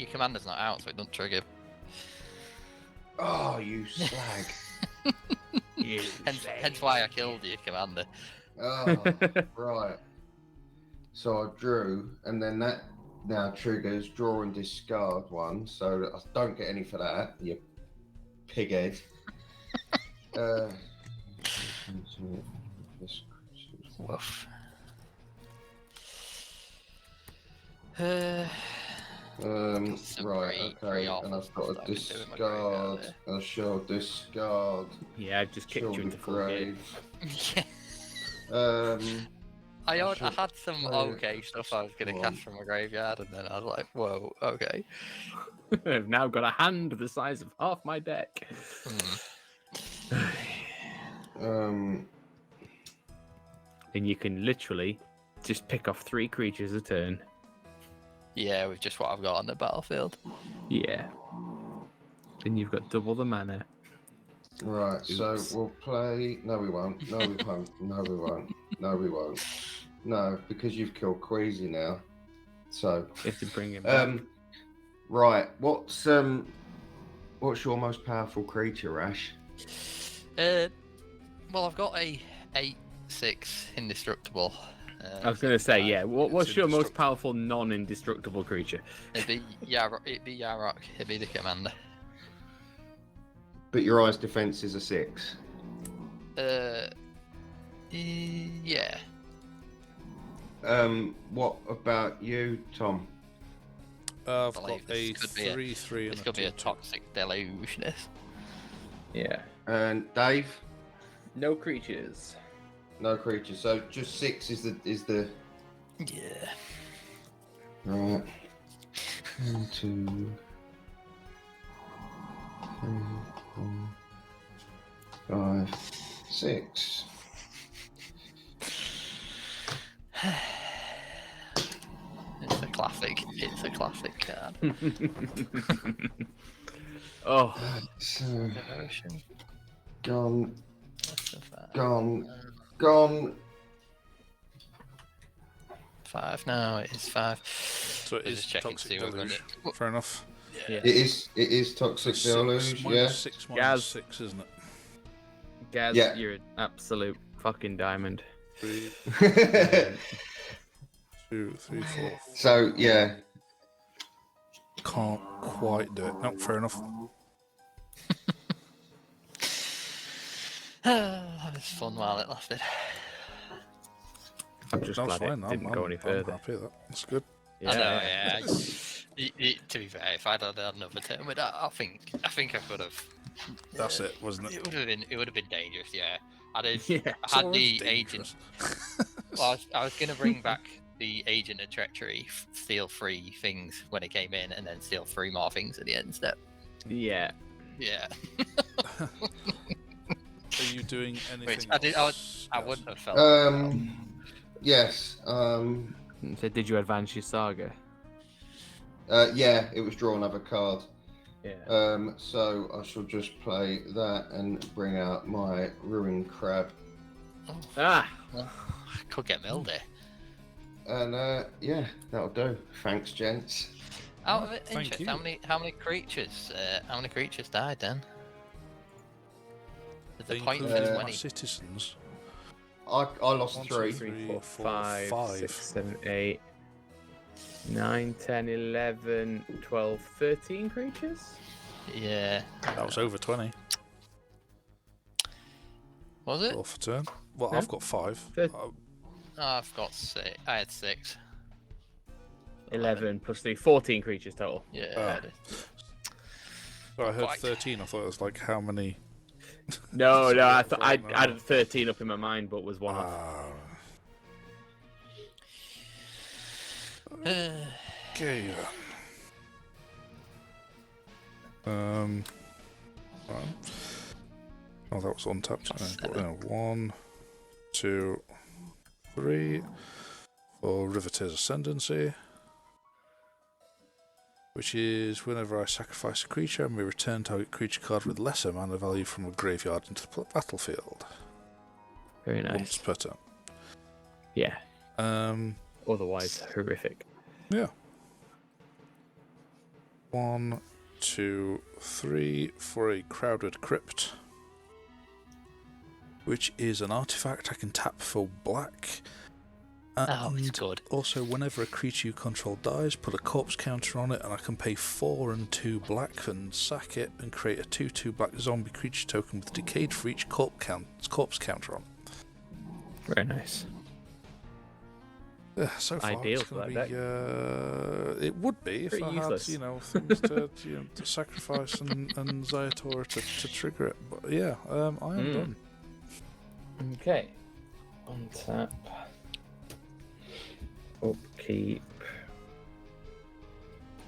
commander's not out, so it doesn't trigger. Oh, you slag! Hence why I killed your commander. Oh, right. So I drew, and then now triggers draw and discard one, so I don't get any for that, you pighead. Woof. Right, okay, and I've got to discard. I shall discard. Yeah, I just kicked you into full game. I had some okay stuff I was going to cast from my graveyard, and then I was like, whoa, okay. I've now got a hand the size of half my deck. And you can literally just pick off 3 creatures a turn. Yeah, with just what I've got on the battlefield. Yeah. Then you've got double the mana. Right, Oops. so we'll play. No, we won't. No, we won't. No, we won't. No, we won't. No, because you've killed Queasy now. So. You have to bring him back. Right. What's your most powerful creature, Rash? Well, I've got a 8/6 indestructible. I was going to say, yeah. What's your most powerful non-indestructible creature? It'd be Yarok. It'd be the commander. But your Eye's defense is a 6. Yeah. What about you, Tom? I've got a 3/3. This could be a toxic delusionist. Yeah. And Dave? No creatures. No creatures. So just 6 is the. Yeah. Right. 1, 2, 3, 4, 5, 6. It's a classic. It's a classic card. Oh. So, Devotion. gone. What's the five? Gone. 5 now. It is 5. So it I'll is just check and toxic see what deluge. we're Fair enough. Yeah. It is toxic deluge. Yeah. 6 Gaz. minus 6, isn't it? Gaz, Yeah. you're an absolute fucking diamond. 3, 2, 3, 4. So yeah. Can't quite do it. No, fair enough. That was fun while it lasted. I'm just That's glad fine. it didn't go any I'm further. happy with that. That's good. Yeah. I know, yeah. To be fair, if I'd had another turn with that, I think I could have. That's it, wasn't it? It would have been dangerous. Yeah, I did. Yeah. I had always the dangerous. agent. Well, I was going to bring back the agent of treachery, steal 3 things when it came in, and then steal 3 more things at the end step. Yeah. Yeah. Are you doing anything? Which I wouldn't have felt. Yes. So did you advance your saga? Yeah, it was draw another card. Yeah. So I shall just play that and bring out my Ruined Crab. Ah! Well, I could get milled here. And yeah, that'll do. Thanks, gents. Out of Thank interest, you. how many creatures died then? There's They a point included for my 20. citizens. I lost 1, 2, 3. 3, 4, 4, 5, 5. 6, 7, 8, 9, 10, 11, 12, 13 creatures? Yeah. That was over 20. Was it? Off a turn. Well, Yeah. I've got 5. Thir- Oh, I've got 6. I had 6. 11 plus 3, 14 creatures total. Yeah. Oh. I had it. I heard Quite. 13. I thought it was like how many. No, So I thought I no. added 13 up in my mind, but was one off. Ah. Okay. Right. Oh, that was untapped. That's 1, 2, 3 for Riveteer's Ascendancy, which is whenever I sacrifice a creature, I may return target creature card with lesser mana value from a graveyard into the battlefield. Very Once nice. per turn. Yeah. Otherwise, horrific. Yeah. 1, 2, 3 for a Crowded Crypt, which is an artifact I can tap for black Oh, it's good. Also, whenever a creature you control dies, put a corpse counter on it, and I can pay 4 and 2 black and sack it and create a 2/2 black zombie creature token with decayed for each corpse counter on. Very nice. Yeah, so far Ideal it's for going that to be. It would be if Pretty I useless. had, things to sacrifice and Ziatora to trigger it. But yeah, I am done. Okay. Untap. Upkeep.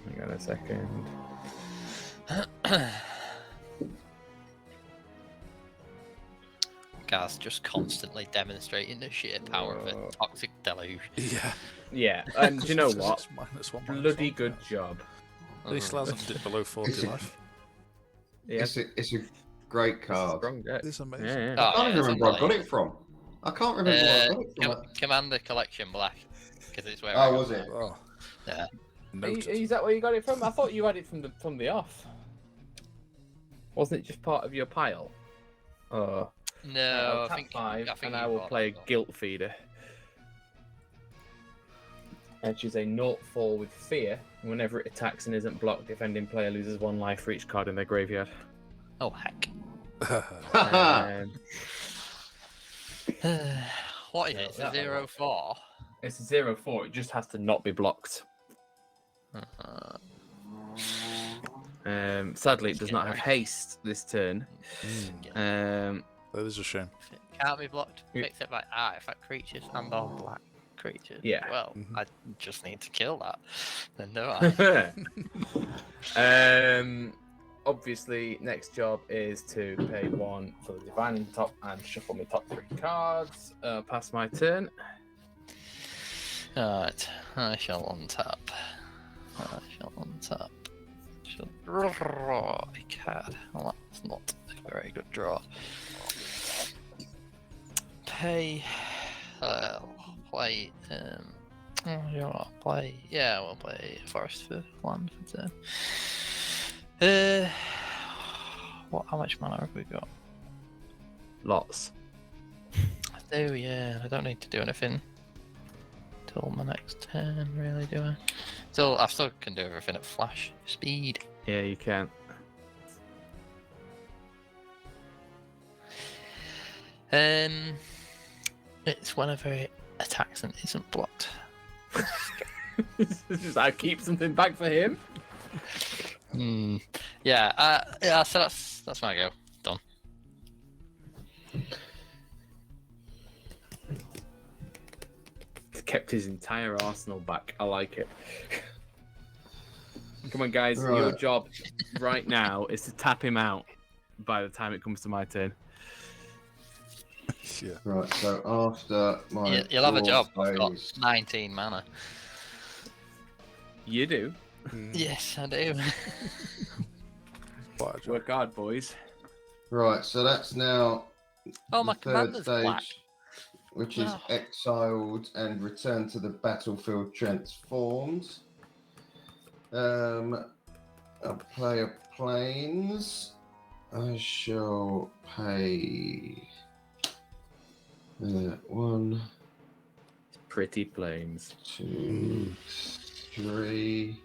Hang on a second. Gaz just constantly demonstrating the sheer power of a toxic deluge. Yeah. Yeah, and do you know what? It's -1, Bloody -1. good job. He still hasn't dipped below 40 life. Yeah. It's a great card. Strong deck. It's amazing. Yeah. I can't it's remember where I got unbelievable. it from. I can't remember where I got it from. Commander Collection Black, because it's where I Oh, got was it? Oh, Yeah. noted. Is that where you got it from? I thought you had it from the off. Wasn't it just part of your pile? Oh. No, I'll I think 5, I think and you I will bought play a that one. Guilt Feeder. And she's a 0/4 with Fear. Whenever it attacks and isn't blocked, defending player loses 1 life for each card in their graveyard. Oh heck. Um, What is it? It's a that 0/4. it's a 0/4. It just has to not be blocked. Sadly, it does not have haste this turn. That is a shame. Can't be blocked Yeah. except by artifact creatures and all black creatures. Yeah. Well, Mhm. I just need to kill that. Then do I? Obviously, next job is to pay 1 for the divine in top and shuffle my top 3 cards. Pass my turn. Alright, I shall untap. Shall draw a card. Well, that's not a very good draw. Play. Yeah, we'll play Forest for 1 for turn. How much mana have we got? Lots. I do, yeah. I don't need to do anything till my next turn, really, do I? I still can do everything at flash speed. Yeah, you can. It's whenever it attacks and isn't blocked. I keep something back for him. Yeah. So that's my go. Done. He's kept his entire arsenal back. I like it. Come on, guys. Right. Your job right now is to tap him out by the time it comes to my turn. Yeah. Right, so after my You'll have a job. I've got phase, 19 mana. You do. Yes, I do. Quite a job. Work hard, boys. right, so that's now Oh, my the third commander's stage, black. which is Oh. exiled and return to the battlefield transformed. A player planes. I shall pay 1, Pretty planes. 2, 3,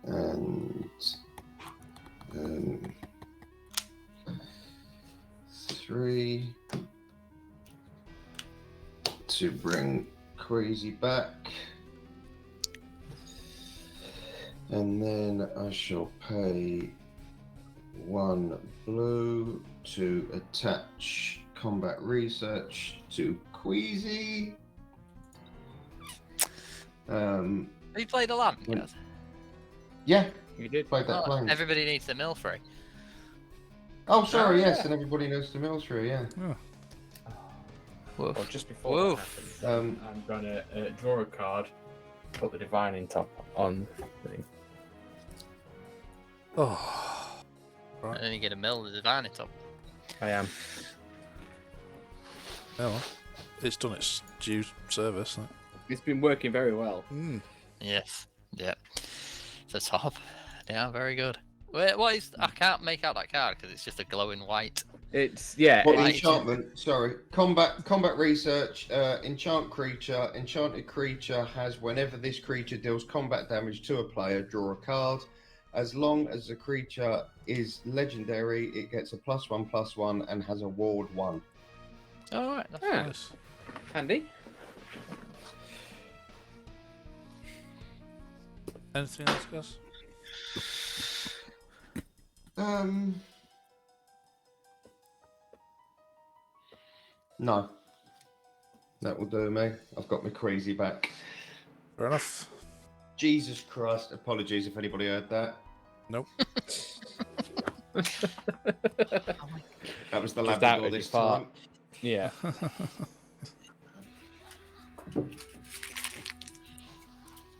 and 3 to bring Queza back, and then I shall pay 1 blue to attach combat research to Queza. Have you played a land, When- guys? Yeah, You did. played that Oh, plane. everybody needs the mill free. Oh, sorry, Oh, yes, yeah. and everybody knows the military, yeah. Woof. Well, just before that Woof. happens, I'm gonna draw a card, put the divine in top on the thing. Oh. And then you get a mill the divine it up. I am. Yeah, well, it's done its due service. Hasn't It's been working very well. it? Yes. Yep. The top. Yeah, very good. Wait, what is? I can't make out that card because it's just a glowing white. It's yeah. What it's- enchantment? Sorry, combat research. Enchanted creature has whenever this creature deals combat damage to a player, draw a card. As long as the creature is legendary, it gets a +1/+1 and has a ward 1. All right. That's Yeah. Nice. Handy. Anything else, guys? No. That will do me. I've got my crazy back. Fair enough. Jesus Christ! Apologies if anybody heard that. Nope. That was the Just Labrador outed this your fart. time. Yeah.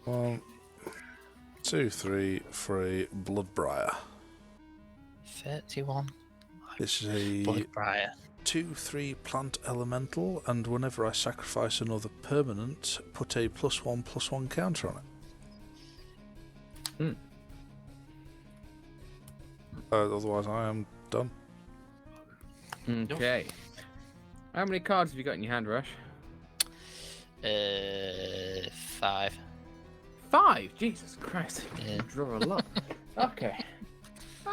1, 2, 3, 3. Bloodbriar. 31. This is a Bloodbriar. 2/3 plant elemental, and whenever I sacrifice another permanent, put a +1/+1 counter on it. Otherwise, I am done. Okay. How many cards have you got in your hand, Rush? 5. 5. Jesus Christ. Yeah. You draw a lot. Okay.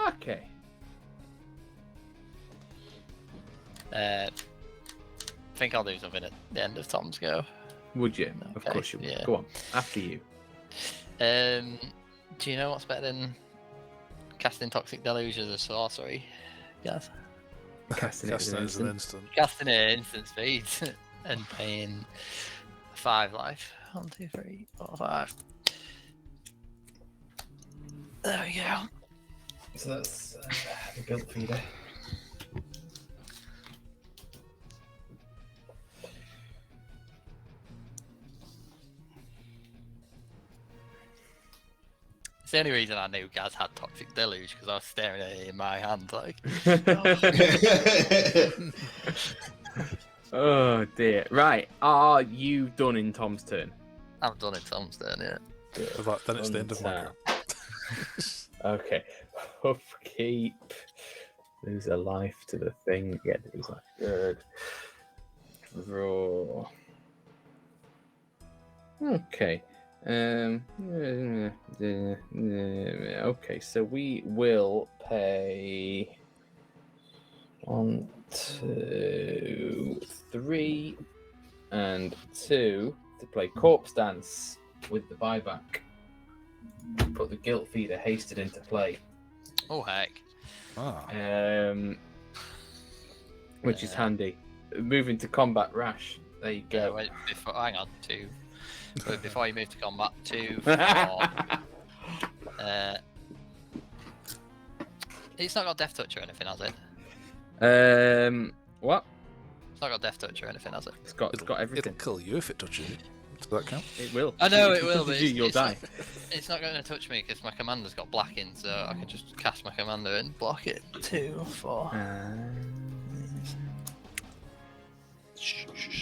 Okay. I think I'll do something at the end of Tom's go. Would you? Of Okay, course you would. yeah. Go on. After you. Do you know what's better than casting Toxic Deluge as a sorcery? Yes. Casting it as Casting an it as an instant. instant. Casting it at instant speed and paying 5 life. 1, 2, 3, 4, 5. There we go. So that's the guilt feeder. It's the only reason I knew Gaz had Toxic Deluge because I was staring at it in my hand like. Oh dear. Right. Are you done in Tom's turn? I've done it Tom's turn, yeah. Then it's the end of my go. Okay. Upkeep. Lose a life to the thing. Yeah, lose life. Good. Draw. Okay. Okay, so we will pay 1, 2, 3, and 2 to play Corpse Dance with the buyback. Put the Guilt Feeder hasted into play. Oh heck. Which is handy. Moving to Combat Rash. There you Yeah, go. wait, hang on, 2. But before you move to combat, 2, 4. It's not got Death Touch or anything, has it? What? It's not got Death Touch or anything, has it? It's got everything. It'll kill you if it touches you. Does that count? It will. I know If it will, but touches you, you'll die. It's not going to touch me because my commander's got blacking, so I can just cast my commander and block it. 2, 4,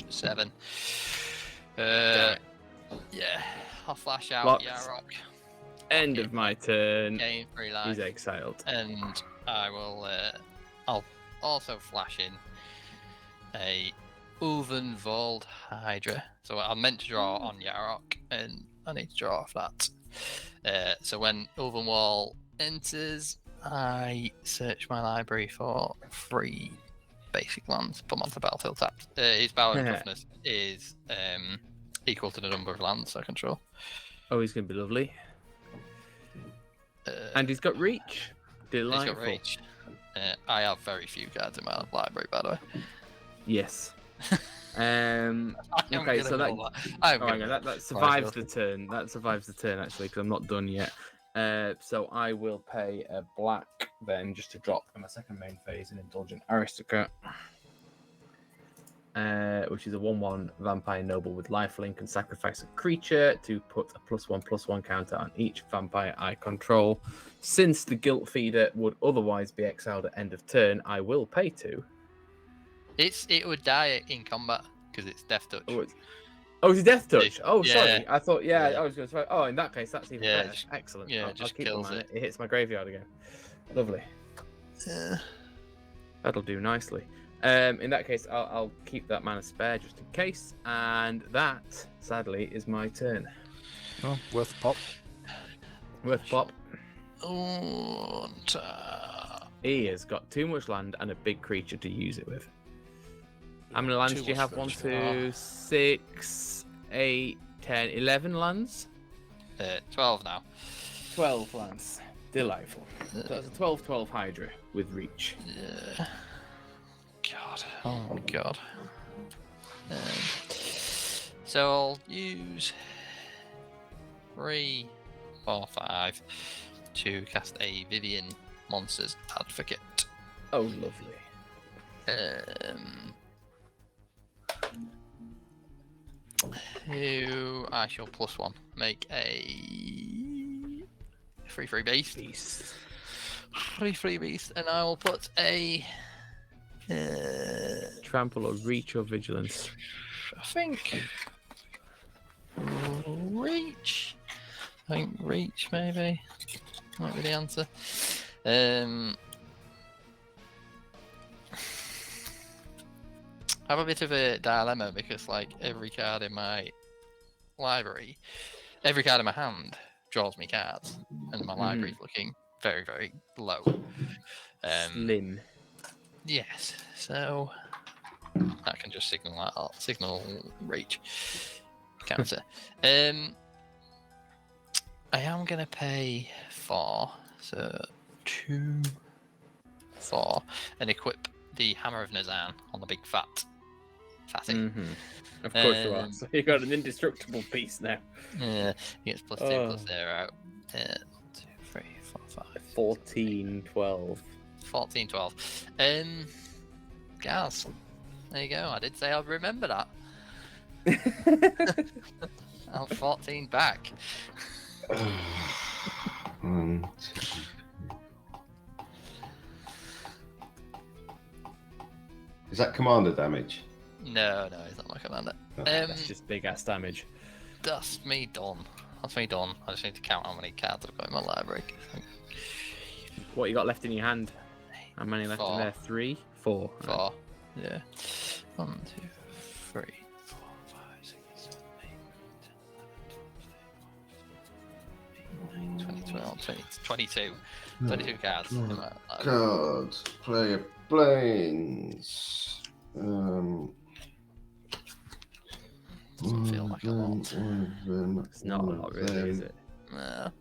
7. Yeah, I'll flash out Blocked. Yarok. End of my turn. Gain 3 life. He's exiled. And I will. I'll also flash in a Ulvenwald Hydra. So I'm meant to draw on Yarok, and I need to draw off that. So when Ulvenwald enters, I search my library for 3 basic lands. Put them onto the battlefield tapped. His power and toughness is equal to the number of lands I control. Oh, he's going to be lovely. And he's got reach. Delightful. He's got reach. I have very few cards in my library, by the way. Yes. Okay, so that survives the turn. That survives the turn actually, because I'm not done yet. So I will pay a black then just to drop in my second main phase an Indulgent Aristocrat, which is a 1/1 vampire noble with lifelink, and sacrifice a creature to put a +1/+1 counter on each vampire I control. Since the Guilt Feeder would otherwise be exiled at end of turn, I will pay 2. It would die in combat because it's Death Touch. Oh, it's a Death Touch. Oh, Yeah. sorry. I thought, Yeah. I was going to say. Oh, in that case, that's even Yeah, better. just- Excellent. yeah, I'll just keep kills them on it. It hits my graveyard again. Lovely. That'll do nicely. In that case, I'll keep that mana spare just in case, and that, sadly, is my turn. Oh, worth a pop. Worth a pop. Und, He has got too much land and a big creature to use it with. How many lands Too do you much have? 1, creature. 2, 6, 8, 10, 11 lands? 12 now. 12 lands. Delightful. So that's a 12/12 Hydra with reach. Yeah. God. Oh God. So I'll use 3, 4, 5 to cast a Vivian Monsters Advocate. Oh, lovely. Who I shall +1 make a 3/3 beast. 3/3 beast, and I will put a Trample or reach or vigilance. I think reach. I think reach maybe might be the answer. I have a bit of a dilemma because, like, every card in my library, every card in my hand draws me cards, and my library's looking very, very low. Slim. Yes, so I can just signal that out, signal reach counter. I am gonna pay 4, so 2, 4, and equip the Hammer of Nazan on the big fatty. Of course you are. So you got an indestructible piece now. Yeah, he gets +2/+0. 1, 2, 3, 4, 5. 14, 12. 14, 12. Gaz, there you go. I did say I'd remember that. I'm 14 back. Is that commander damage? No, he's not my commander. That's just big ass damage. That's me done. I just need to count how many cards I've got in my library. What you got left in your hand? How many left in 4. there? 3? 4. 4. Yeah. 1, 2, 3, 4, 5, 6, 7, 8, 10, 11, 12, 13, 14, 15, 16, 17, 18, 19, 20, 21, 22. 22 cards in my library. Cards. Player planes. Doesn't feel like a lot. It's not a lot, really, is it? No.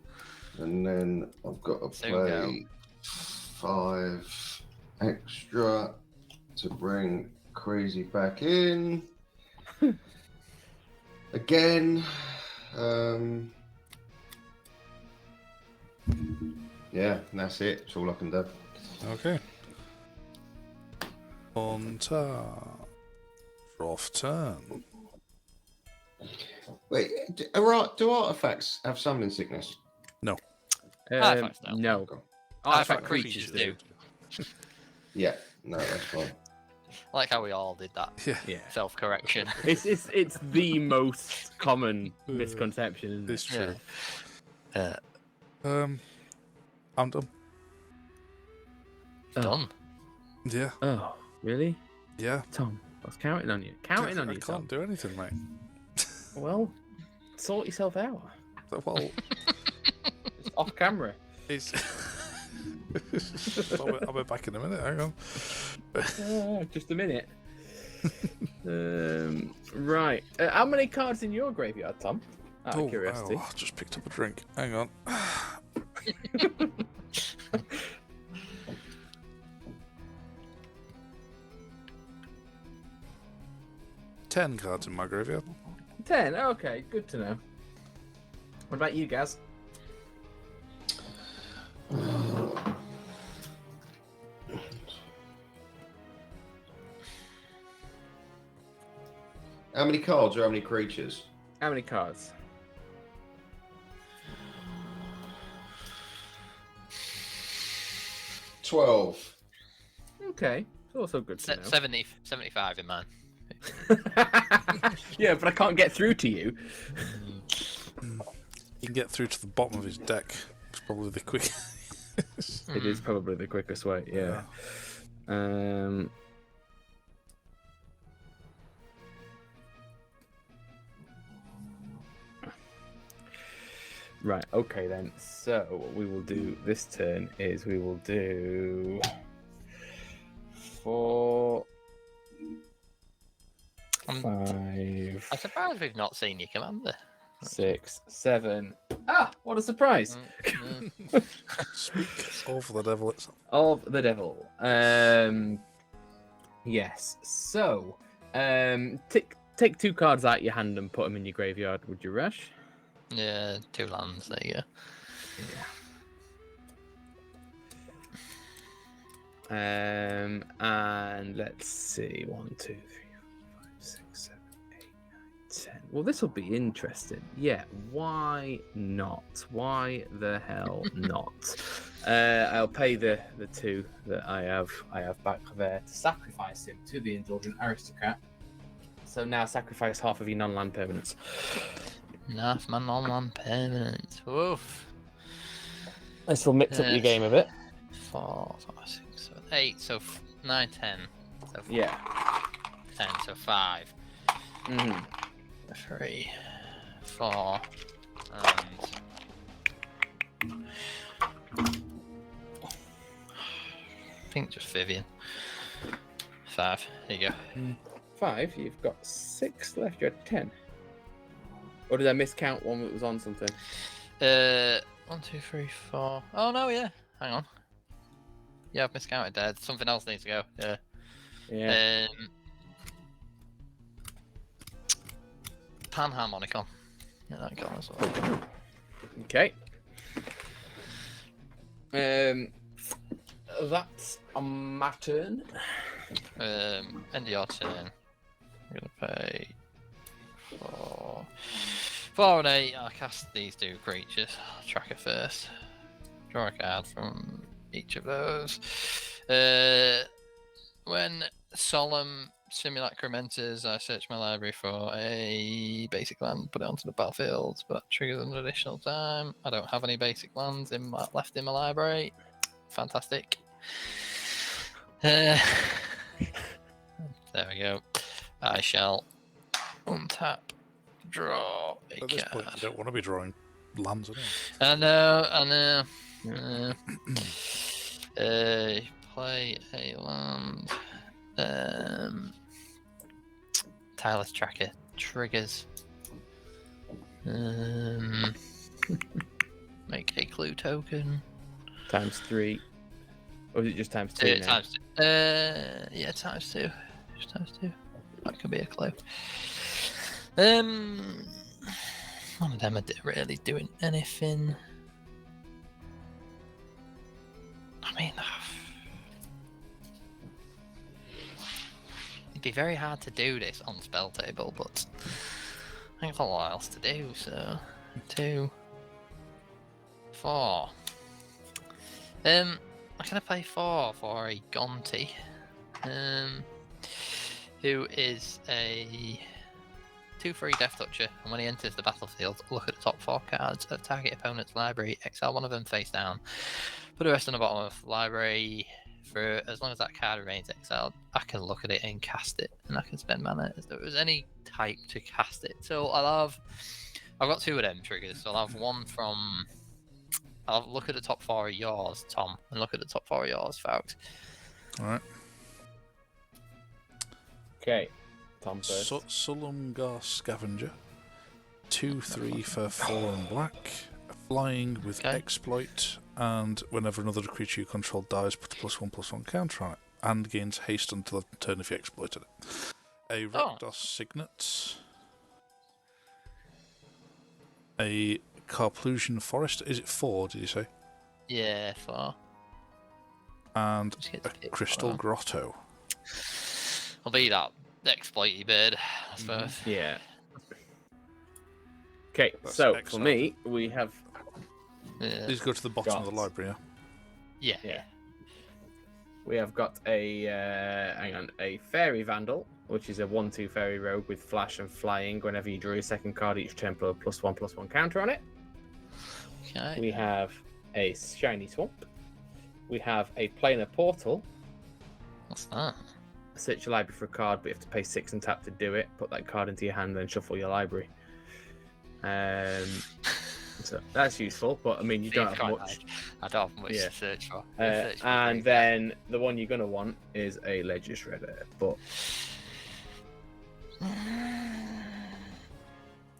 And then I've got to Soon play 5 extra to bring Crazy back in. Again. Yeah, and that's it. That's all I can do. Okay. On top. Off turn. Wait, do artifacts have summoning sickness? Artifacts don't. No. Artifact creatures do. Yeah, no, that's fine. I like how we all did that. Yeah. Self-correction. It's the most common misconception, isn't It's true. Yeah. I'm done. Done. Yeah. Oh, really? Yeah. Tom, I was counting on you. Counting on I you, can't Tom. do anything, mate. Well, sort yourself out. Well, It's off camera. it's. I'll be back in a minute. Hang on. Just a minute. Right. How many cards in your graveyard, Tom? Out of curiosity. Wow, I just picked up a drink. Hang on. Ten cards in my graveyard. 10. Okay, good to know. What about you, Gaz? How many cards or how many creatures? How many cards? $12. Okay, it's also good to know. 75 in mine. Yeah, but I can't get through to you. You can get through to the bottom of his deck. It's probably the quickest. It is probably the quickest way, yeah. Right, okay then. So what we will do this turn is we will do 4, 5, I'm surprised we've not seen your commander. 6, 7. Ah, what a surprise! Speak of the devil itself. Of the devil. Yes. So, take 2 cards out your hand and put them in your graveyard. Would you rush? Yeah, 2 lands. There you go. Yeah. And let's see. 1, 2, 3, 4, 5, 6, 7, 8, 9, 10. Well, this will be interesting. Yeah. Why not? Why the hell not? I'll pay the 2 that I have back there to sacrifice him to the indulgent aristocrat. So now sacrifice half of your non-land permanents. Enough, man, non-land permanent. Woof. This will mix up your game a bit. 4, 5, 6, 7, 8. So 9, 10. So 10. So 5. 3, 4, and I think just Vivian. 5. There you go. 5. You've got 6 left. You're at 10. Or did I miscount one that was on something? 1, 2, 3, 4. Oh no, yeah. Hang on. Yeah, I've miscounted there. Something else needs to go. Yeah. Yeah. Panharmonicon. Yeah, that got as well. Okay. That's my turn. End of your turn. I'm gonna pay 4 and 8. I'll cast these 2 creatures. Tracker first. Draw a card from each of those. When Solemn Simulacrum enters, I search my library for a basic land, put it onto the battlefield, but triggers an additional time. I don't have any basic lands left in my library. Fantastic. There we go. I shall untap, draw a At this card. point, you don't want to be drawing lands anyway. I know. Play a land. Tireless Tracker triggers. Make a clue token. Times 3. Or is it just times 2 now? Times 2. Yeah, times 2. Just times 2. That could be a clue. None of them are really doing anything. I mean, it'd be very hard to do this on spell table, but I ain't got a lot else to do, so 2, 4. I'm gonna play 4 for a Gonti, who is a 2/3 Death Toucher, and when he enters the battlefield, look at the top 4 cards of target opponent's library, exile one of them face down, put the rest on the bottom of the library. For as long as that card remains exiled, I can look at it and cast it, and I can spend mana as though it was any type to cast it. So I've got 2 of them triggers, so I'll have one from... I'll look at the top 4 of yours, Tom, and look at the top 4 of yours, Faux. Alright. Okay. Tom first. Sulumgar Scavenger. 2/3 for 4 and black. Flying with exploit, and whenever another creature you control dies, put a +1/+1 counter on it, and gains haste until the turn if you exploited it. A Rakdos Signet. A Carplusian Forest. Is it 4, did you say? Yeah, 4. And a Crystal Grotto. I'll be that exploity bird, I suppose. Yeah. Okay, That's so excellent. for me, we have... These go to the bottom of the library, Yeah. We have got a a Fairy Vandal, which is a 1/2 Fairy Rogue with flash and flying. Whenever you draw your second card each turn, put a +1/+1 counter on it. Okay. We have a Shiny Swamp. We have a Planar Portal, What's that? Search your library for a card, but you have to pay 6 and tap to do it. Put that card into your hand, then shuffle your library. So that's useful, but I mean, you don't have much. I don't have much Yeah. to search for. And then the one you're going to want is a ledger shredder, but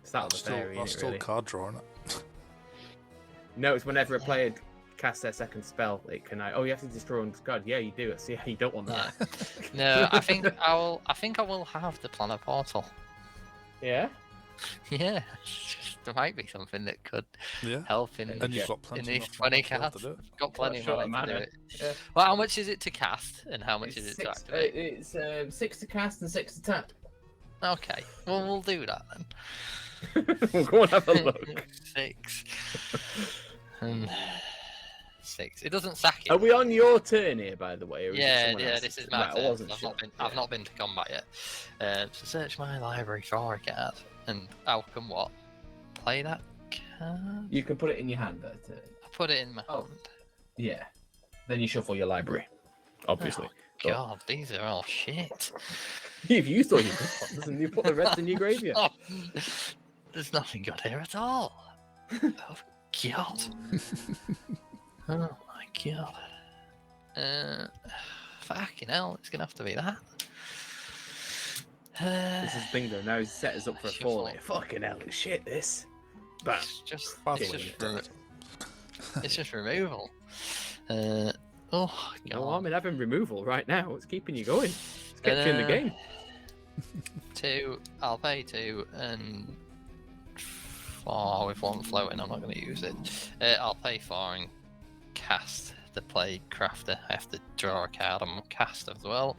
it's that other fairy, That's isn't it, still really? card drawing. No, it's whenever a player casts their second spell, it can. Oh, you have to destroy and discard. Yeah, you do. See, you don't want that. No, I think I will have the planner portal. Yeah. Yeah, there might be something that could Yeah. help in, And you've got plenty in these enough mana 20 to be able cards. to do it. Got plenty Short of money to do mana. it. Yeah. Well, how much is it to cast, and how much is it to Six, activate? it's 6 to cast and 6 to tap. Okay, well we'll do that then. We'll go and have a look. 6 and 6. It doesn't sack it. Are we on your turn here, by the way? Or is it Yeah, someone yeah. else's? This is my Right, I turn. wasn't I've sure. I've not been to combat yet. So search my library for a card, and I can what? Play that card. You can put it in your hand. I put it in my Oh. hand. Yeah. Then you shuffle your library, obviously. Oh, God, these are all shit. If you thought you put ones and you put the rest in your graveyard. There's nothing good here at all. Oh God. Oh my God. Fucking hell, it's gonna have to be that. This is bingo. Now he's set us up for a Shuffle. fall here. Fucking hell, it's shit this. Bam. By the It's way, just, you're dead. it's just removal. Oh God. No, I'm in having removal right now. It's keeping you going. It's kept you in the game. 2, I'll pay 2, and 4 with 1 floating. I'm not going to use it. I'll pay 4 and cast the Plague Crafter. I have to draw a card on my cast as well.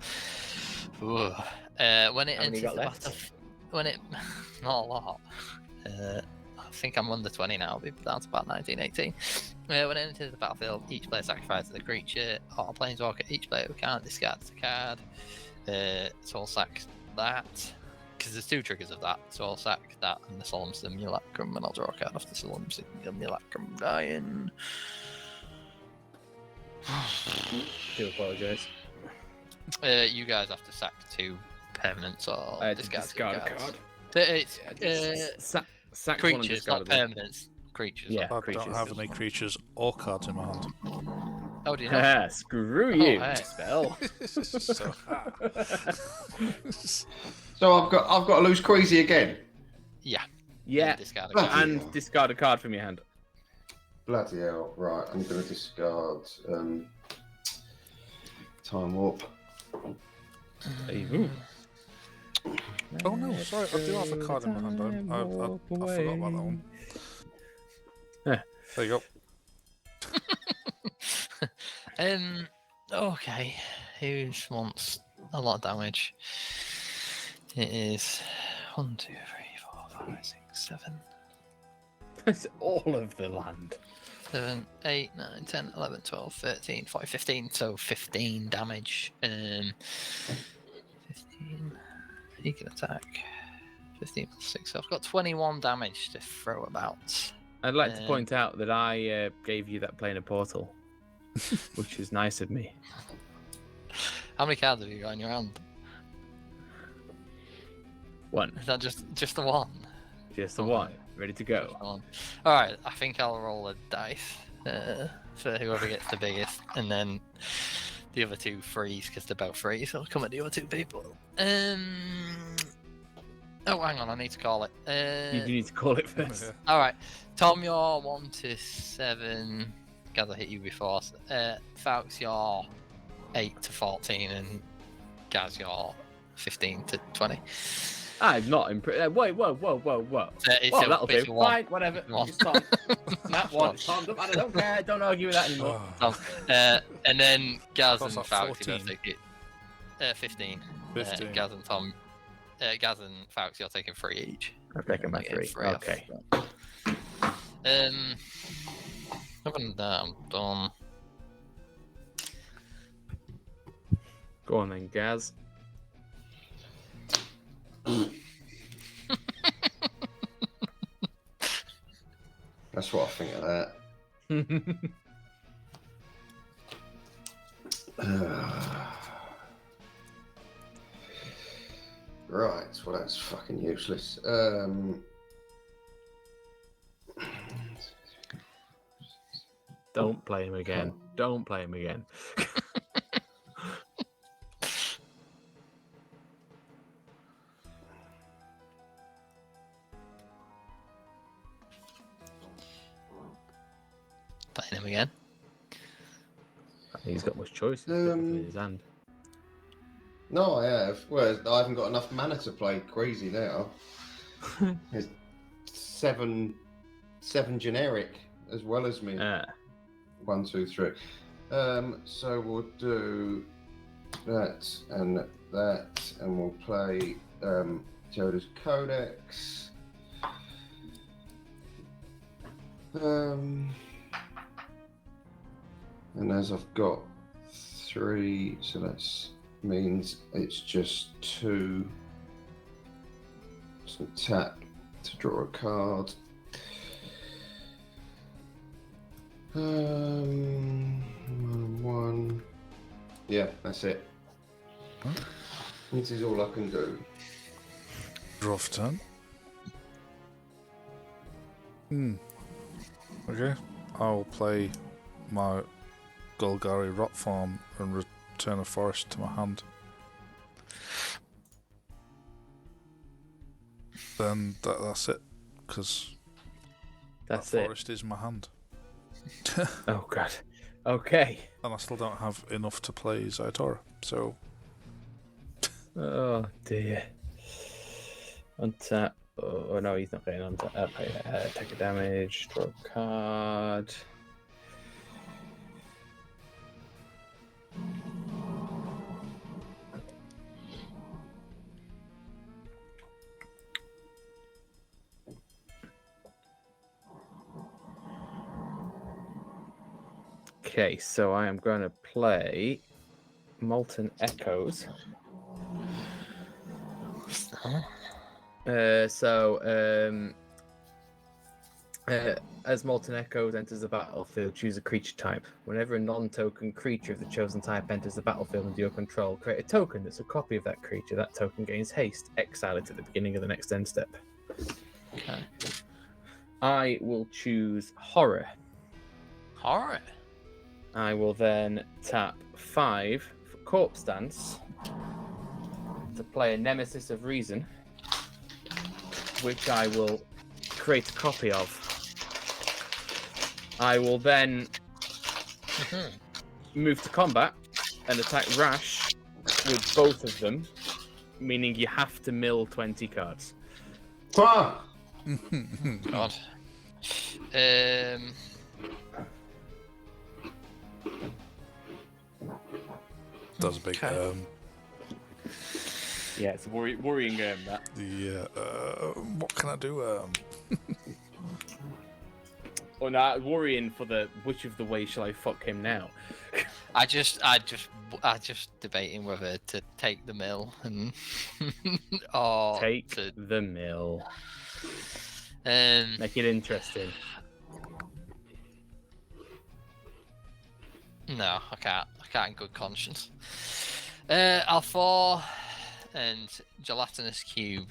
Ooh. When it How many enters got the left? not a lot. I think I'm under 20 now. I'll be down to about 19, 18. When it enters the battlefield, each player sacrifices a creature or a planeswalker. Each player who can't discards a card. Soul sack that, because there's 2 triggers of that. Soul sack that and the Solemn Simulacrum, and I'll draw a card off the Solemn Simulacrum dying. Do apologise. You guys have to sack 2 permanents or I had to discard discard a cards. card. It's Sack one and creatures, discard not one. permanents. Creatures. Yeah. I creatures. don't have any creatures or cards in my hand. Oh, do you know? Ah, screw you, hey. spell. So, So I've got to lose Queasy again. Yeah. Yeah, Discard a Bloody card. and discard a card from your hand. Bloody hell! Right, I'm going to discard Time Warp. Ooh. oh no, sorry, I do have a card in my hand. I forgot about that one. Yeah. There you go. Okay. Who wants a lot of damage? It is 1, 2, 3, 4, 5, 6, 7, That's all of the land. 7, 8, 9, 10, 11, 12, 13, 14, 15. So 15 damage. 15. He can attack. 15 plus 6. So I've got 21 damage to throw about. I'd like to point out that I gave you that planar portal, which is nice of me. How many cards have you got in your hand? 1. Is that just the one? Just the one. Ready to go. Alright, I think I'll roll a dice for whoever gets the biggest, and then the other 2 freeze because they're both free, so I'll come at the other 2 people. Oh, hang on, I need to call it. You need to call it first. Alright, Tom, you're 1 to 7. Guys, I hit you before. Falx, you're 8 to 14, and Gaz, you're 15 to 20. I'm not impressed. Wait, whoa. Well, that'll do. it's a one. Fine, whatever. It's a one. It's Tom. That one. Tom, I don't care. Don't argue with that anymore. And then Gaz and That's like Falx, you 14. both take it. 15. 15. Gaz and Tom. Gaz and Falx, you're taking 3 each. I'm taking my Getting 3. off. Okay. Other than that, I'm done. Go on then, Gaz. That's what I think of that. Right, well that's fucking useless. Don't play him again. Don't play him again. Playing him again. He's got much choice in his hand. No, I have. Well, I haven't got enough mana to play Crazy now. There's seven generic as well as me. 1, 2, 3. So we'll do that, and we'll play Zelda's Codex. And as I've got 3, so that means it's just 2. Some tap to draw a card. 1. Yeah, that's it. This is all I can do. Draw for turn. Okay, I'll play my Golgari Rock Farm and return a forest to my hand. Then that's it, because that forest is my hand. Oh god. Okay. And I still don't have enough to play Ziatora, so... Oh dear. Untap. Oh no, he's not getting untap. Take a damage, draw a card. Okay, so I am going to play Molten Echoes. As Molten Echoes enters the battlefield, choose a creature type. Whenever a non-token creature of the chosen type enters the battlefield under your control, create a token that's a copy of that creature. That token gains haste. Exile it at the beginning of the next end step. Okay. I will choose Horror. Horror. I will then tap 5 for Corpse Dance to play a Nemesis of Reason, which I will create a copy of. I will then move to combat and attack Rash with both of them, meaning you have to mill 20 cards. Ah! God. That's a big Yeah, it's a worrying game, that. Yeah, what can I do? Oh no, worrying for the which of the ways shall I fuck him now? I just debating whether to take the mill and or Take to the mill. Make it interesting. No, I can't in good conscience. I'll 4 and Gelatinous Cube.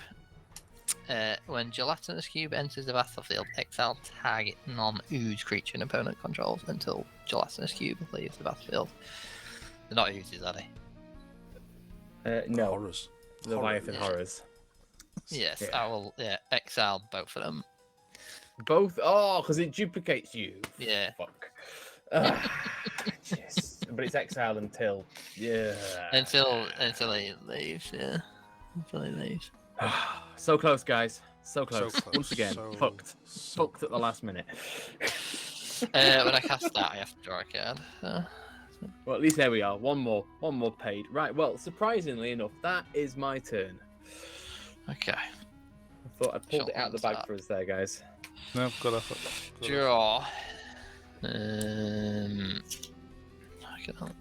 When Gelatinous Cube enters the battlefield, exile target non-ooze creature an opponent controls until Gelatinous Cube leaves the battlefield. They're not oozes, are they? No. Horrors. Leviathan Horrors. Yes, Yeah. I will exile both of them. Both? Oh, because it duplicates you. Yeah. Fuck. Yes. But it's exiled until... Yeah. Until he leaves, yeah. Until he leaves. So close, guys. So close. So close. Once again, fucked. Fucked at the last minute. When I cast that, I have to draw a card. Well, at least there we are. One more paid. Right, well, surprisingly enough, that is my turn. Okay. I thought I pulled it out of the bag for us there, guys. No, got off. Draw. I can't.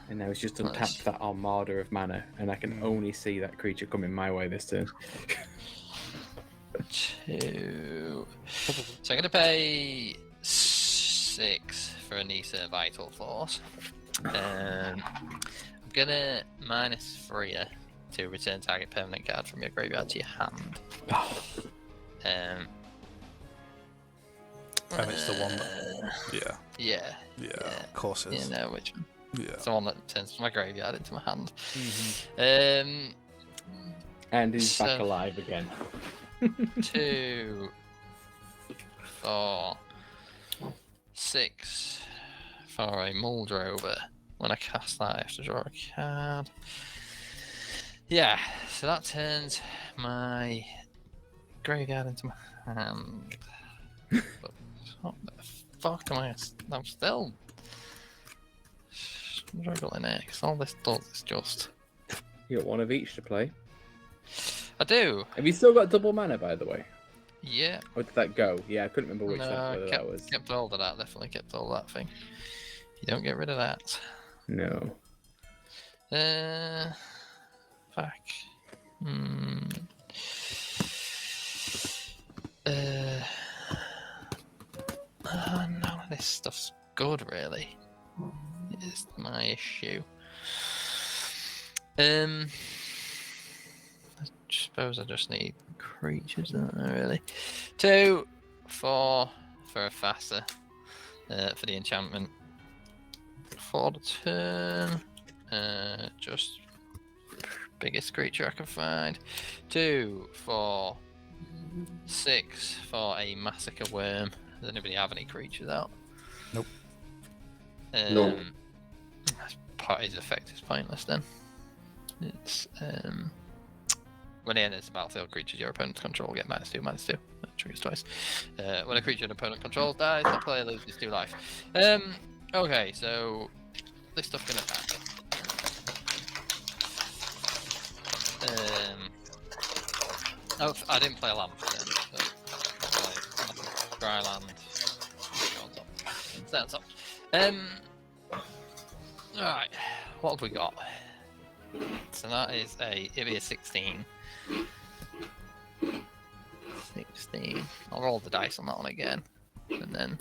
And now it's just untapped that armada of mana, and I can only see that creature coming my way this turn. 2. So I'm going to pay 6 for Anissa Vital Force. gonna -3 to return target permanent card from your graveyard to your hand. And it's the one that... Yeah, of course it is. You know which one. Yeah. It's the one that turns my graveyard into my hand. And he's back alive again. 2, 4, 6 for a Muldrover. When I cast that, I have to draw a card. Yeah, so that turns my graveyard into my hand. But what the fuck am I? I'm still struggling here, because all this does is just... You got one of each to play. I do. Have you still got double mana, by the way? Yeah. Or did that go? Yeah, I couldn't remember which No, that was. kept hold of that. Definitely kept hold of that thing. You don't get rid of that. No. Fuck. None of this stuff's good, really. Is my issue. I suppose I just need creatures, don't I, really? 2, 4 for a faster for the enchantment. For the turn, just biggest creature I can find. 2, 4, 6 for a massacre worm. Does anybody have any creatures out? Nope. No. Part his effect is pointless then. It's when it enters the battlefield, creatures your opponent control get -2/-2. That triggers twice. When a creature an opponent controls dies, the player loses 2 life. Okay, so this stuff can attack. Oh, I didn't play a lamp then. So dry land. Stay on top. Alright, what have we got? So that is it'll be a 16. 16. I'll roll the dice on that one again. And then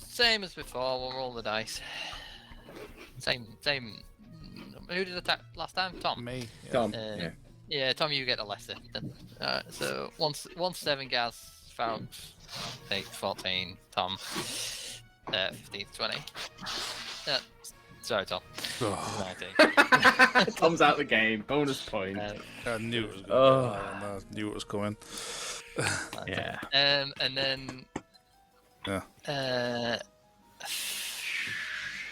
same as before, we'll roll the dice. Same. Who did attack last time? Tom. Me. Yeah. Tom. Yeah, Tom, you get a lesser. Then. So once 7 Gaz, Fouts, 8, 14, Tom, 15, 20. Sorry, Tom. 19. Tom's out the game. Bonus point. I knew it was going. I knew it was coming. Yeah. And then. Yeah.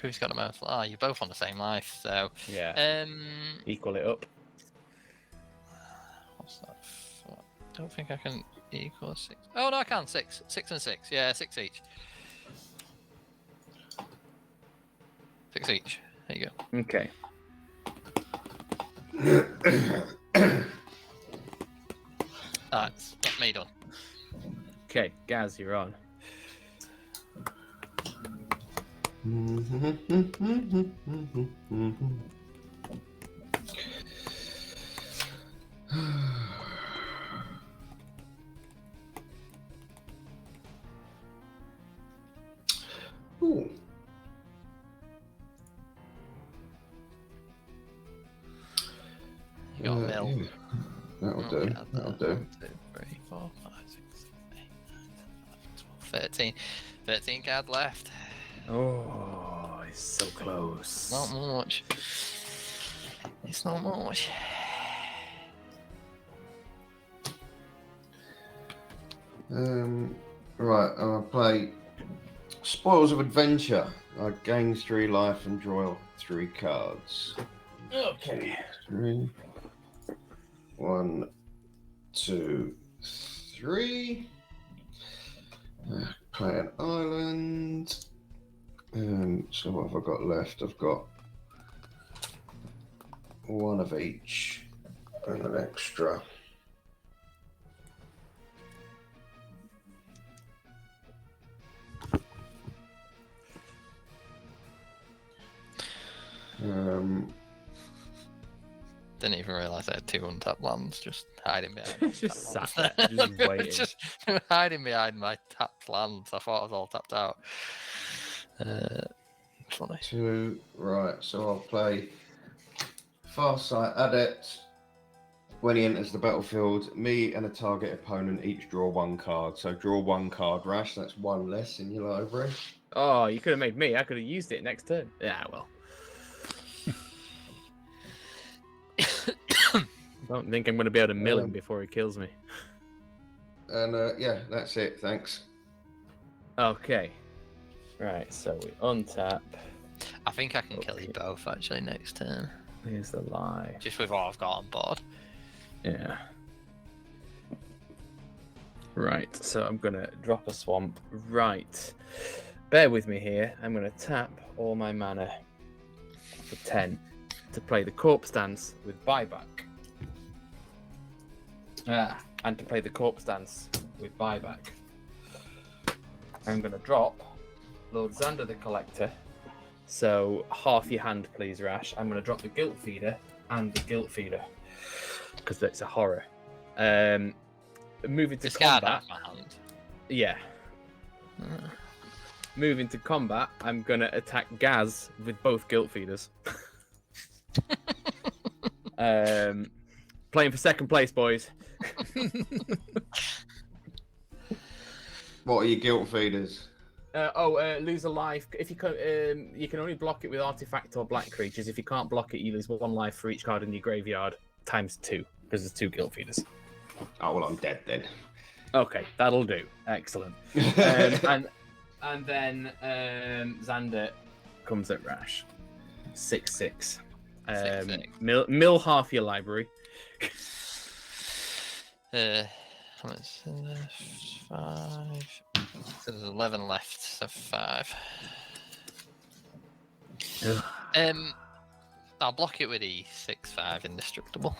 Who's got the most? Ah, you're both on the same life, so. Yeah. Equal it up. What's that? I don't think I can equal 6. Oh no, I can 6. 6 and 6. Yeah, 6 each. 6 each. There you go. Okay. That's me done. Okay, Gaz, you're on. Ooh. You got a mill. Yeah. That'll do. That'll do. 1, 2, 3, 4, 5, 6, 7, 8, 9, 10, 11, 12, 13. 13 card left. Oh, it's so close. Not much. It's not much. Right, I'll play Spoils of Adventure. I gain 3 life and draw 3 cards. Okay. 3. 1, 2, 3. Play an island. So what have I got left? I've got 1 of each and an extra. The didn't even realise I had 2 untapped lands just hiding behind. Just tapped sat lands. there, just waiting. Just hiding behind my tapped lands. I thought I was all tapped out. Funny. 2, right, so I'll play Farsight Adept. When he enters the battlefield, me and a target opponent each draw 1 card. So draw 1 card, Rash, that's 1 less in your library. Oh, you could have made me. I could have used it next turn. Yeah, well. Don't think I'm going to be able to mill him before he kills me. And yeah, that's it, thanks. Okay. Right, so we untap. I think I can kill you both actually next turn. Here's the lie. Just with what I've got on board. Yeah. Right, so I'm going to drop a swamp. Right. Bear with me here. I'm going to tap all my mana for 10 to play the Corpse Dance with buyback. And to play the Corpse Dance with buyback. I'm going to drop Lord Xander the Collector. So half your hand, please, Rash. I'm going to drop the Guilt Feeder and the Guilt Feeder because it's a horror. Moving to Discard combat. out my hand. Yeah. Moving to combat, I'm going to attack Gaz with both Guilt Feeders. Playing for second place, boys. What are your guilt feeders? Lose a life. If you can only block it with artifact or black creatures. If you can't block it, you lose 1 life for each card in your graveyard times 2 because there's 2 Guilt Feeders. Oh well, I'm dead then. Okay, that'll do. Excellent. And then Xander comes at Rash. 6/6. 6/6. Mill half your library. How much? 5. So there's 11 left, so 5. I'll block it with the 6/5 indestructible.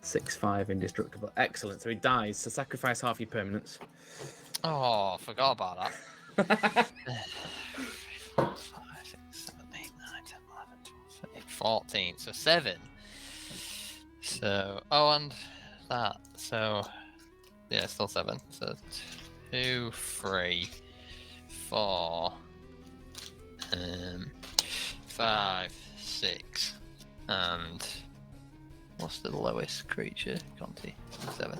6/5 indestructible. Excellent. So he dies. So sacrifice half your permanents. Oh, forgot about that. 4, 5, 6, 7, 8, 9, 10, 11, 12, 13, 14. So 7. So, and that. So, yeah, still 7. So 2, 3, 4, 5, 6, and what's the lowest creature? Conti 7.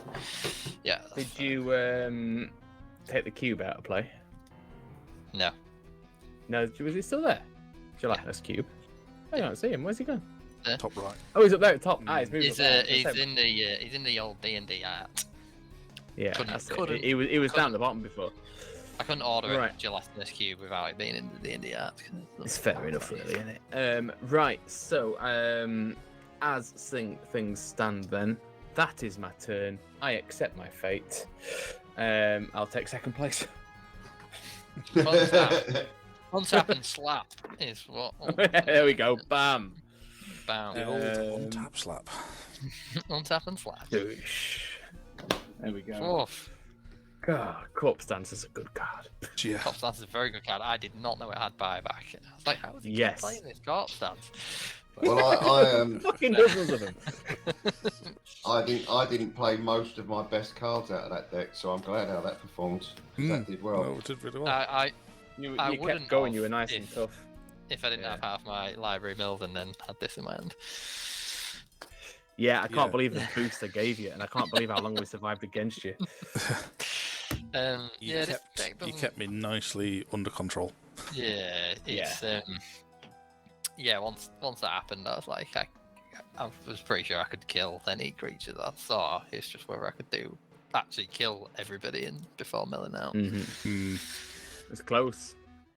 Yeah. Did you take the cube out of play? No. No, was he still there? Gelatinous cube. I don't see him. Where's he gone? Top right. Oh, he's up there at top. He's moving. He's in the old D&D art. Yeah, that's it. He was down at the bottom before. I couldn't order a gelatinous cube without it being in the D&D art. It's fair enough, really, isn't it? Right. So, as things stand, then that is my turn. I accept my fate. I'll take second place. Untap and slap is what. There we go. Bam. Bam. The old on-tap slap. Untap and slap. Doosh. There we go. Fourth. God, Corpse Dance is a good card. Yeah. Corpse Dance is a very good card. I did not know it had buyback. I was like, how is he playing this Corpse Dance? Well, I Fucking dozens of them. I didn't play most of my best cards out of that deck, so I'm glad how that performed. That did well. No, it did really well. You wouldn't kept going. have You were nice and tough. If I didn't have half my library milled and then had this in my hand. Yeah, I can't believe the boost I gave you, and I can't believe how long we survived against you. You kept me nicely under control. Yeah, it's once that happened, I was like, I was pretty sure I could kill any creature that I saw. It's just whether I could actually kill everybody before milling out. Mm-hmm. It's close.